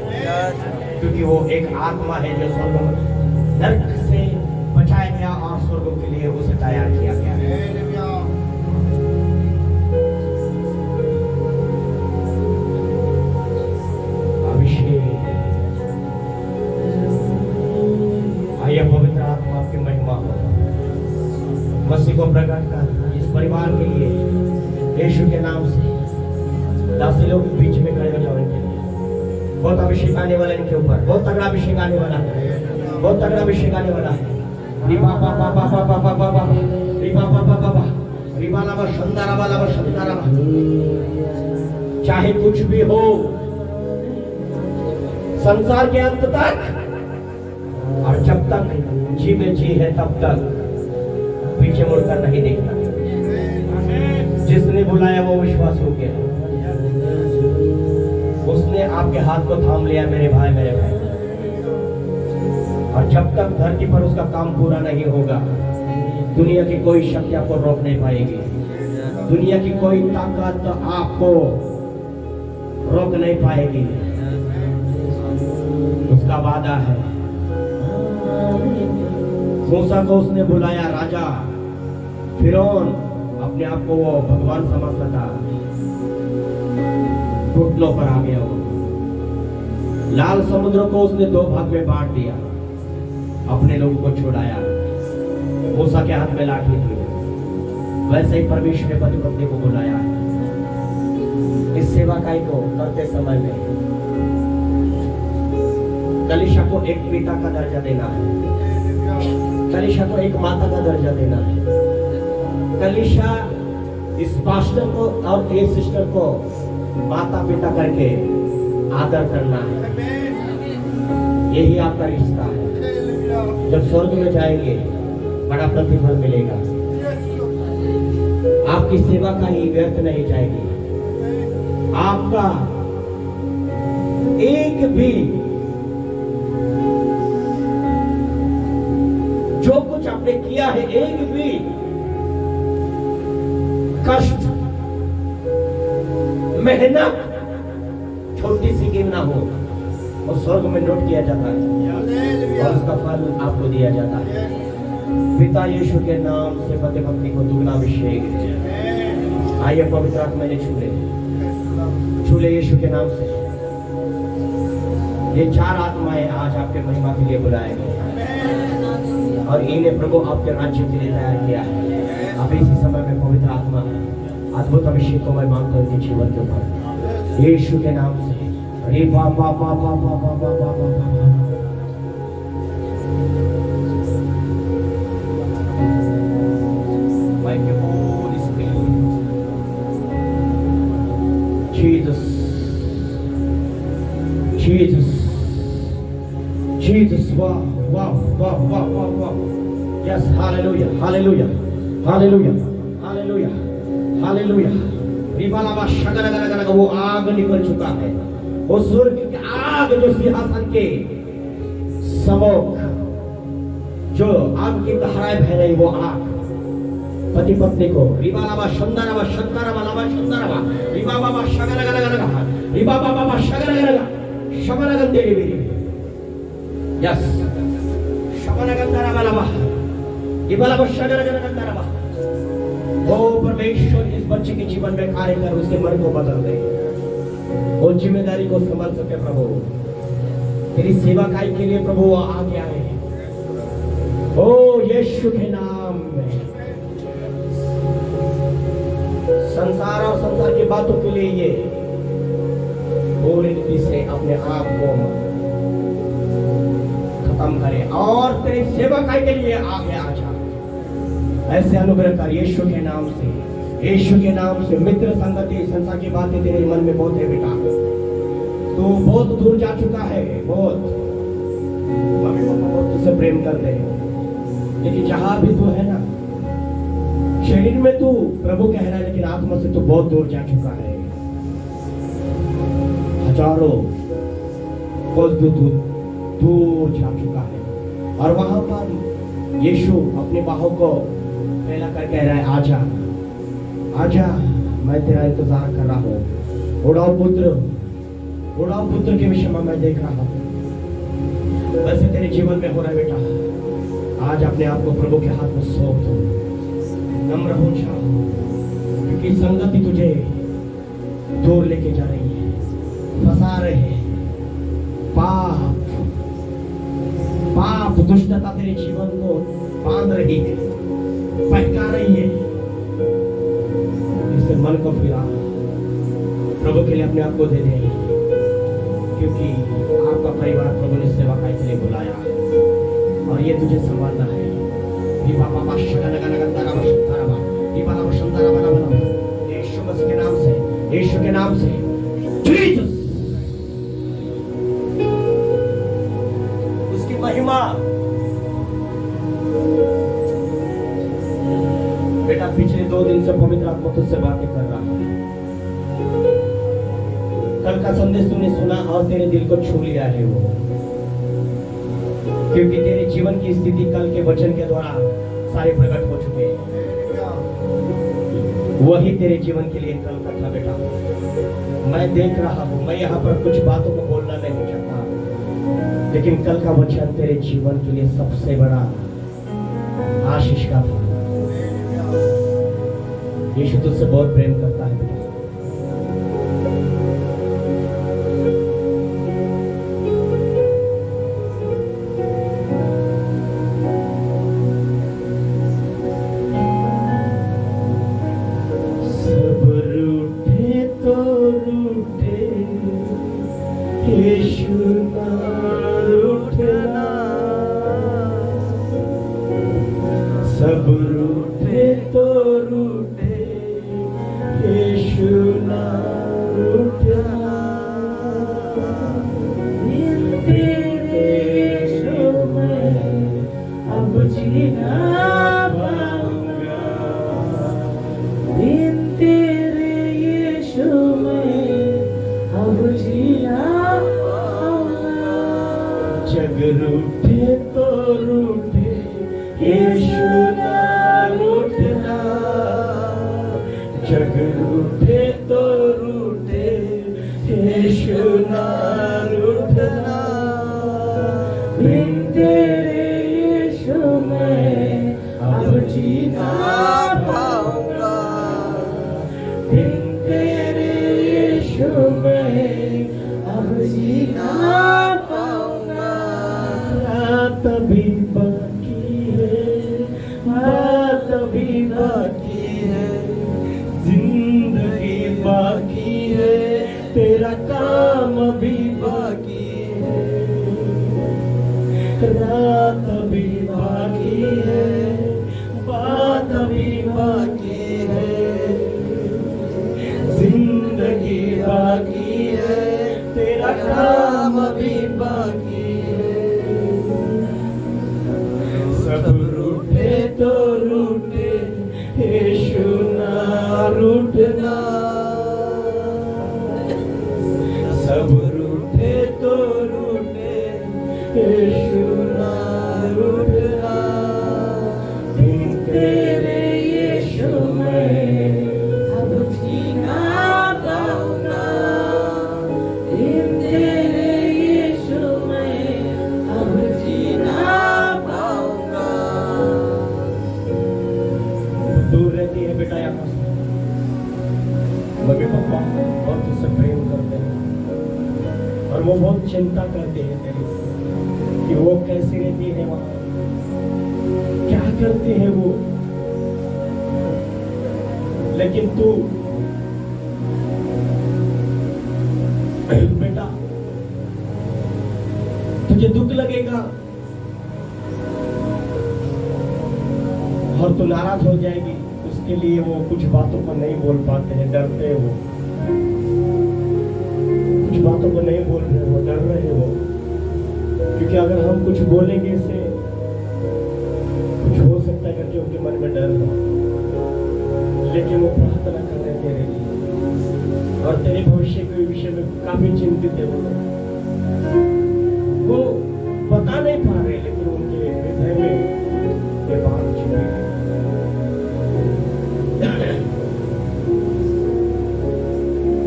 क्योंकि वो एक आत्मा है जो स्वर्ग नरक से बचाया गया और स्वर्ग के लिए उसे तैयार किया गया है अभिषेक मसीह को प्रकट कर इस परिवार के लिए यीशु के नाम से। दासी लोग बीच में खड़े हो जाओ इनके लिए। बहुत अभिषेक आने वाला इनके ऊपर, बहुत तगड़ा अभिषेक आने वाला है, बहुत तगड़ा अभिषेक आने वाला है। रिबा पा पा पा पा पा पा पा रिबा पा पा पा पा रिबा लावा शंदारा वाला वा शंदारा। चाहे कुछ भी हो संसार के अंत तक, और जब तक जी में जी है तब तक पीछे मुड़कर नहीं देखता। जिसने बुलाया वो विश्वास हो गया, उसने आपके हाथ को थाम लिया मेरे भाई मेरे भाई। और जब तक धरती पर उसका काम पूरा नहीं होगा, दुनिया की कोई शक्ति आपको रोक नहीं पाएगी, दुनिया की कोई ताकत आपको रोक नहीं पाएगी। उसका वादा है। मूसा को उसने बुलाया राजा, फिरौन अपने आप को वो भगवान समझता था, घुटनों पर आ गया वो। लाल समुद्र को उसने दो भाग में बांट दिया, अपने लोगों को छुड़ाया। मूसा के हाथ में लाठी थी, वैसे ही परमेश्वर ने पति पत्नी को बुलाया। इस सेवाकाई को करते समय में कलीसिया को एक पिता का दर्जा देना है, कलीसिया को एक माता का दर्जा देना है, कलीसिया इस पास्टर को और एक सिस्टर को माता पिता करके आदर करना है। यही आपका रिश्ता है। जब स्वर्ग में जाएंगे बड़ा प्रतिफल मिलेगा, आपकी सेवा का ही व्यर्थ नहीं जाएगी। आपका एक भी जो कुछ आपने किया है, एक भी कष्ट मेहनत छोटी सी क्यों ना हो, और स्वर्ग में नोट किया जाता है और उसका फल आपको दिया जाता है। पिता यीशु के नाम से पति पत्नी को दुगना अभिषेक। आइए पवित्र आत्मा ने छूले यीशु के नाम से। ये चार आत्माएं आज आपके महिमा के लिए बुलाए गए हैं और इन्हें प्रभु आपके राज्य के लिए तैयार किया है। अब इसी समय में पवित्र आत्मा अद्भुत अभिषेक को मैं मांगता हूं इनके जीवन के ऊपर यीशु के नाम से। रे बा बा बा बा बा बा बा बा बा। Thank you, Holy Spirit. Jesus, Jesus, Jesus. Wow, wow, wow, wow, wow, wow. Yes, hallelujah, hallelujah, hallelujah, hallelujah, hallelujah. रिबालावा शगरगरगरग वो आग निकल चुका है, वो स्वर्ग की आग जो सिंहासन के समोक जो आग की धाराएं बह रही, वो आग पति पत्नी को रिबालावा शंदरवा शंदरवा लावा शंदरवा रिबाबाबा शगरगरगरग रिबाबाबा शगरगरग शबरगंदेरी मेरी। यस शबरगंदरवा लावा रिबालावा शगरगरगंदरवा। वो परमेश्वर इस बच्चे के जीवन में कार्य कर उसके मन को बदल दे, वो जिम्मेदारी को संभाल सके। प्रभु तेरी सेवाकाई के लिए प्रभु वो आगे आए ओ यीशु के नाम में। संसार और संसार की बातों के लिए ये पूरी रीति से अपने आप को खत्म करे और तेरी सेवाकाई के लिए आगे आ जा। ऐसे अनुग्रह कर यीशु के नाम से, यीशु के नाम से। मित्र संगति संसार की बातें तेरे मन में बहुत है बेटा, तू बहुत दूर जा चुका है, बहुत मम्मी पापा बहुत तुझसे प्रेम करते हैं, लेकिन जहां भी तू है ना, शरीर में तू प्रभु कह रहा है, लेकिन आत्मा से तू बहुत दूर जा चुका है। हजारों कोस दूर जा चुका है और वहां पर यीशु अपने बाहों को फैला कर कह रहा है, आजा आजा, मैं तेरा इंतजार कर रहा हूँ। उड़ाओ पुत्र के विषय में मैं देख रहा हूँ। वैसे तेरे जीवन में हो रहा है बेटा, आज अपने आप को प्रभु के हाथ में सौंप दो, नम्र हो जाओ, क्योंकि संगति तुझे दूर लेके जा रही है, फंसा रहे हैं। पाप दुष्टता तेरे जीवन को बांध रही है, बहका रही है, इससे मन को फिरा प्रभु के लिए अपने आप को दे दे, क्योंकि आपका परिवार प्रभु ने सेवा के लिए बुलाया और ये तुझे संभालना है। यीशु मसीह के नाम से, यीशु के नाम से, जीसस, उसकी महिमा। बेटा पिछले 2 दिन से पवित्र आत्मा तुझसे बातें कर रहा है। कल का संदेश तूने सुना और तेरे दिल को छू लिया है वो, क्योंकि तेरे जीवन की स्थिति कल के वचन के द्वारा सारे प्रकट हो चुके हैं। वही तेरे जीवन के लिए कल का था बेटा। मैं देख रहा हूं, मैं यहाँ पर कुछ बातों को बोलना नहीं चाहता, लेकिन कल का वचन तेरे जीवन के लिए सबसे बड़ा आशीष का था। यीशु तुझसे बहुत प्रेम करता है बेटा। सब रूठे तो रूठे, यीशु ना रूठना। सब रूठे तो रूठे, यीशु ना रूठना। तेरे यीशु में अब जीना पाऊंगा, बिन तेरे यीशु में अब जीना पाऊंगा। जग रूठे तो रूठे, यीशु ना रूठना। जग रूठे तो रूठे, यीशु ना रूठना। बिन तेरे यीशु में अब जीना पाऊंगा, बिन तेरे यीशु में अब जीना पाऊंगा। रात भी बाकी है, बात भी बाकी है, जिंदगी बाकी है, तेरा काम भी बाकी है। रात भी बाकी है, बात भी बाकी है, जिंदगी बाकी है, तेरा काम भी बाकी है। सब रूठे तो रूठे, यीशु ना रूठना। सब रूठे तो रूठे, यीशु ना रूठना। बिन तेरे यीशु में अब जीना पाऊंगा, बिन तेरे यीशु में अब जीना पाऊंगा। दूर रहती है बेटा यहाँ से, मम्मी पापा बहुत तुझसे प्रेम करते हैं और वो बहुत चिंता करते हैं तेरी कि वो कैसी रहती है वहां, क्या करते हैं वो। लेकिन तू बेटा, तुझे दुख लगेगा और तू नाराज हो जाएगी। उसके लिए वो कुछ बातों को नहीं बोल पाते हैं, डरते हैं वो, कुछ बातों को नहीं बोल रहे हो, डर रहे हो, क्योंकि अगर हम कुछ बोलेंगे से कुछ हो सकता है करके उनके मन में डर हो। लेकिन वो प्रार्थना कर रहे तेरे लिए और तेरे भविष्य के विषय में काफी चिंतित है वो बता नहीं पा रहे, लेकिन उनके हृदय में ये बात छिपी है।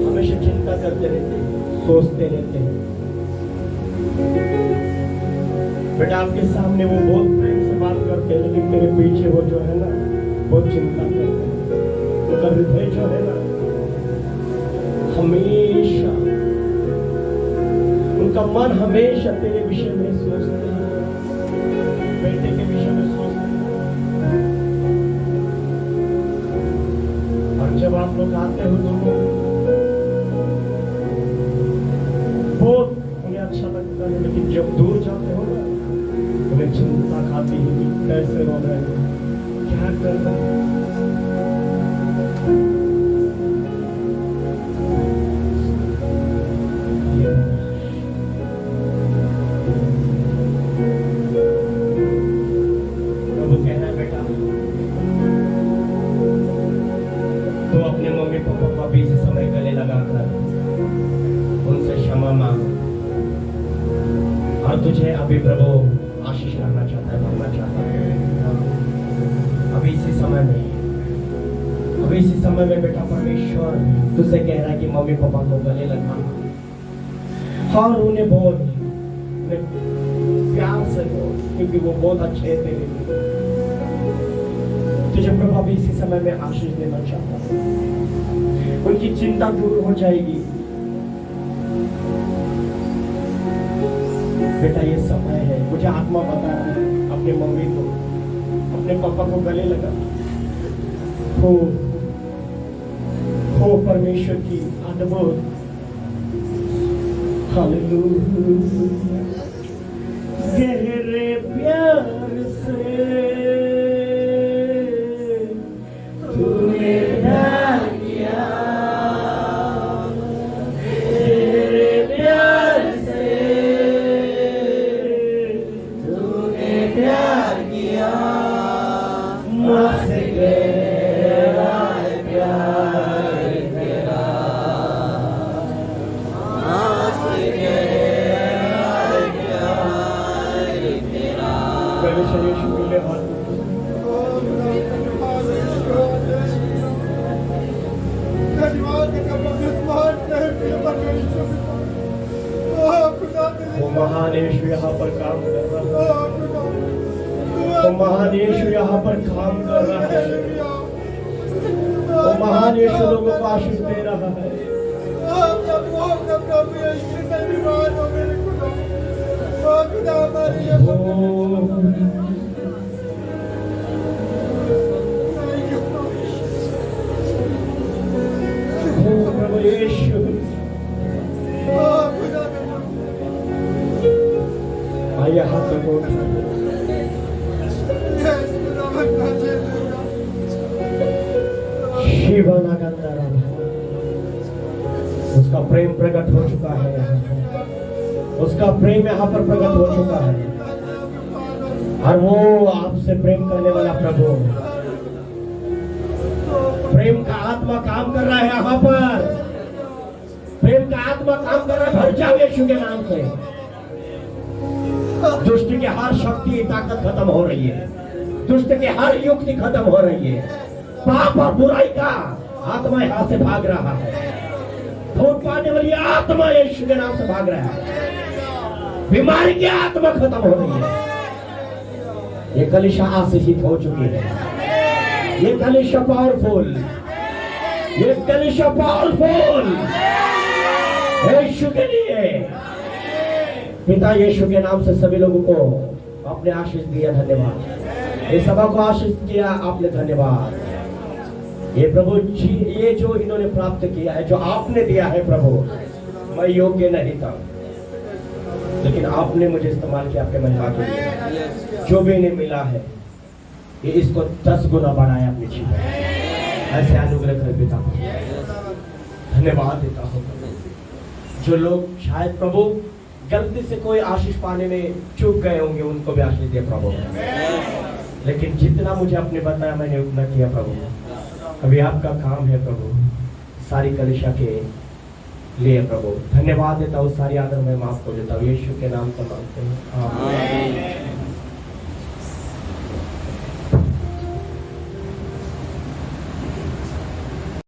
हमेशा चिंता करते रहते हैं, सोचते रहते हैं। बेटा आपके सामने वो बहुत प्रेम से बात करते हैं, लेकिन तेरे पीछे वो जो है ना बहुत चिंता करते हैं। उनका हृदय जो है ना हमेशा, उनका मन हमेशा तेरे विषय में सोचते हैं, बेटे के विषय में सोचते हैं। जब आप लोग आते हो तो बहुत उन्हें अच्छा लगता है, लेकिन जब दूर जाते हो ना उन्हें चिंता खाती है कि कैसे हो रहे हैं, क्या कर रहे हैं। प्रभु कहना है बेटा, तो अपने मम्मी पापा को अभी से समय गले लगाकर उनसे क्षमा मांग, और तुझे अभी प्रभु आशीष करना चाहता है, मांगना चाहता है। अभी इसी समय में बेटा परमेश्वर तुझसे कह रहा है कि मम्मी पापा को गले लगा और उन्हें बोल, उन्हें प्यार से बोल, क्योंकि वो बहुत अच्छे थे। तुझे प्रभु अभी इसी समय में आशीष देना चाहता है, उनकी चिंता दूर हो जाएगी। बेटा ये समय है, मुझे आत्मा बता रहा है, अपने मम्मी को अपने पापा को गले लगा। हो परमेश्वर की अद्भुत हालेलुया। गहरे प्यार से तूने प्यार किया, गहरे प्यार से तूने प्यार किया, मुझसे गहरा प्यार तेरा, मुझसे गहरा प्यार तेरा। पहले शरीर शुक्र हाथ वो महान यीशु यहाँ पर काम कर रहा है, वो महान यीशु यहाँ पर काम कर रहा है, वो महान यीशु लोगों को आशीष दे रहा है। प्रभु यीशु आइए हाथ को शिवाना गंधारा, उसका प्रेम प्रकट हो चुका है यहाँ पर, उसका प्रेम यहाँ पर प्रकट हो चुका है, और वो आपसे प्रेम करने वाला प्रभु, प्रेम का आत्मा काम कर रहा है यहाँ पर, प्रेम का आत्मा काम कर रहा है। भर जाओ यीशु के नाम से। दुष्ट की हर शक्ति ताकत खत्म हो रही है, दुष्ट की हर युक्ति खत्म हो रही है, पाप और बुराई का आत्मा यहाँ से भाग रहा है, भूत पाने वाली आत्मा यीशु के नाम से भाग रहा है, बीमारी की आत्मा खत्म हो रही है। ये कलीसिया आशीषित हो चुकी है, ये कलीसिया पावरफुल, ये कलीसिया पावरफुल यीशु के लिए। पिता यीशु के नाम से सभी लोगों को आपने आशीष दिया, धन्यवाद। इस सभा को आशीष दिया आपने, धन्यवाद। ये प्रभु जी, ये जो इन्होंने प्राप्त किया है, जो आपने दिया है प्रभु, मैं योग्य नहीं था, लेकिन आपने मुझे इस्तेमाल किया आपके महिमा के लिए। जो भी इन्हें मिला है ये इसको 10 गुना बढ़ाया अपने जीवन में। ऐसे अनुग्रह कर पिता धन्यवाद देता हूँ। जो लोग शायद प्रभु गलती से कोई आशीष पाने में चूक गए होंगे, उनको भी आशीष दिया प्रभु, लेकिन जितना मुझे अपने बताया मैंने उतना किया प्रभु। अभी आपका काम है प्रभु, सारी कलीसिया के लिए प्रभु धन्यवाद देता हूँ, सारी आदर मैं माफ को देता हूँ, यीशु के नाम से मांगते हैं।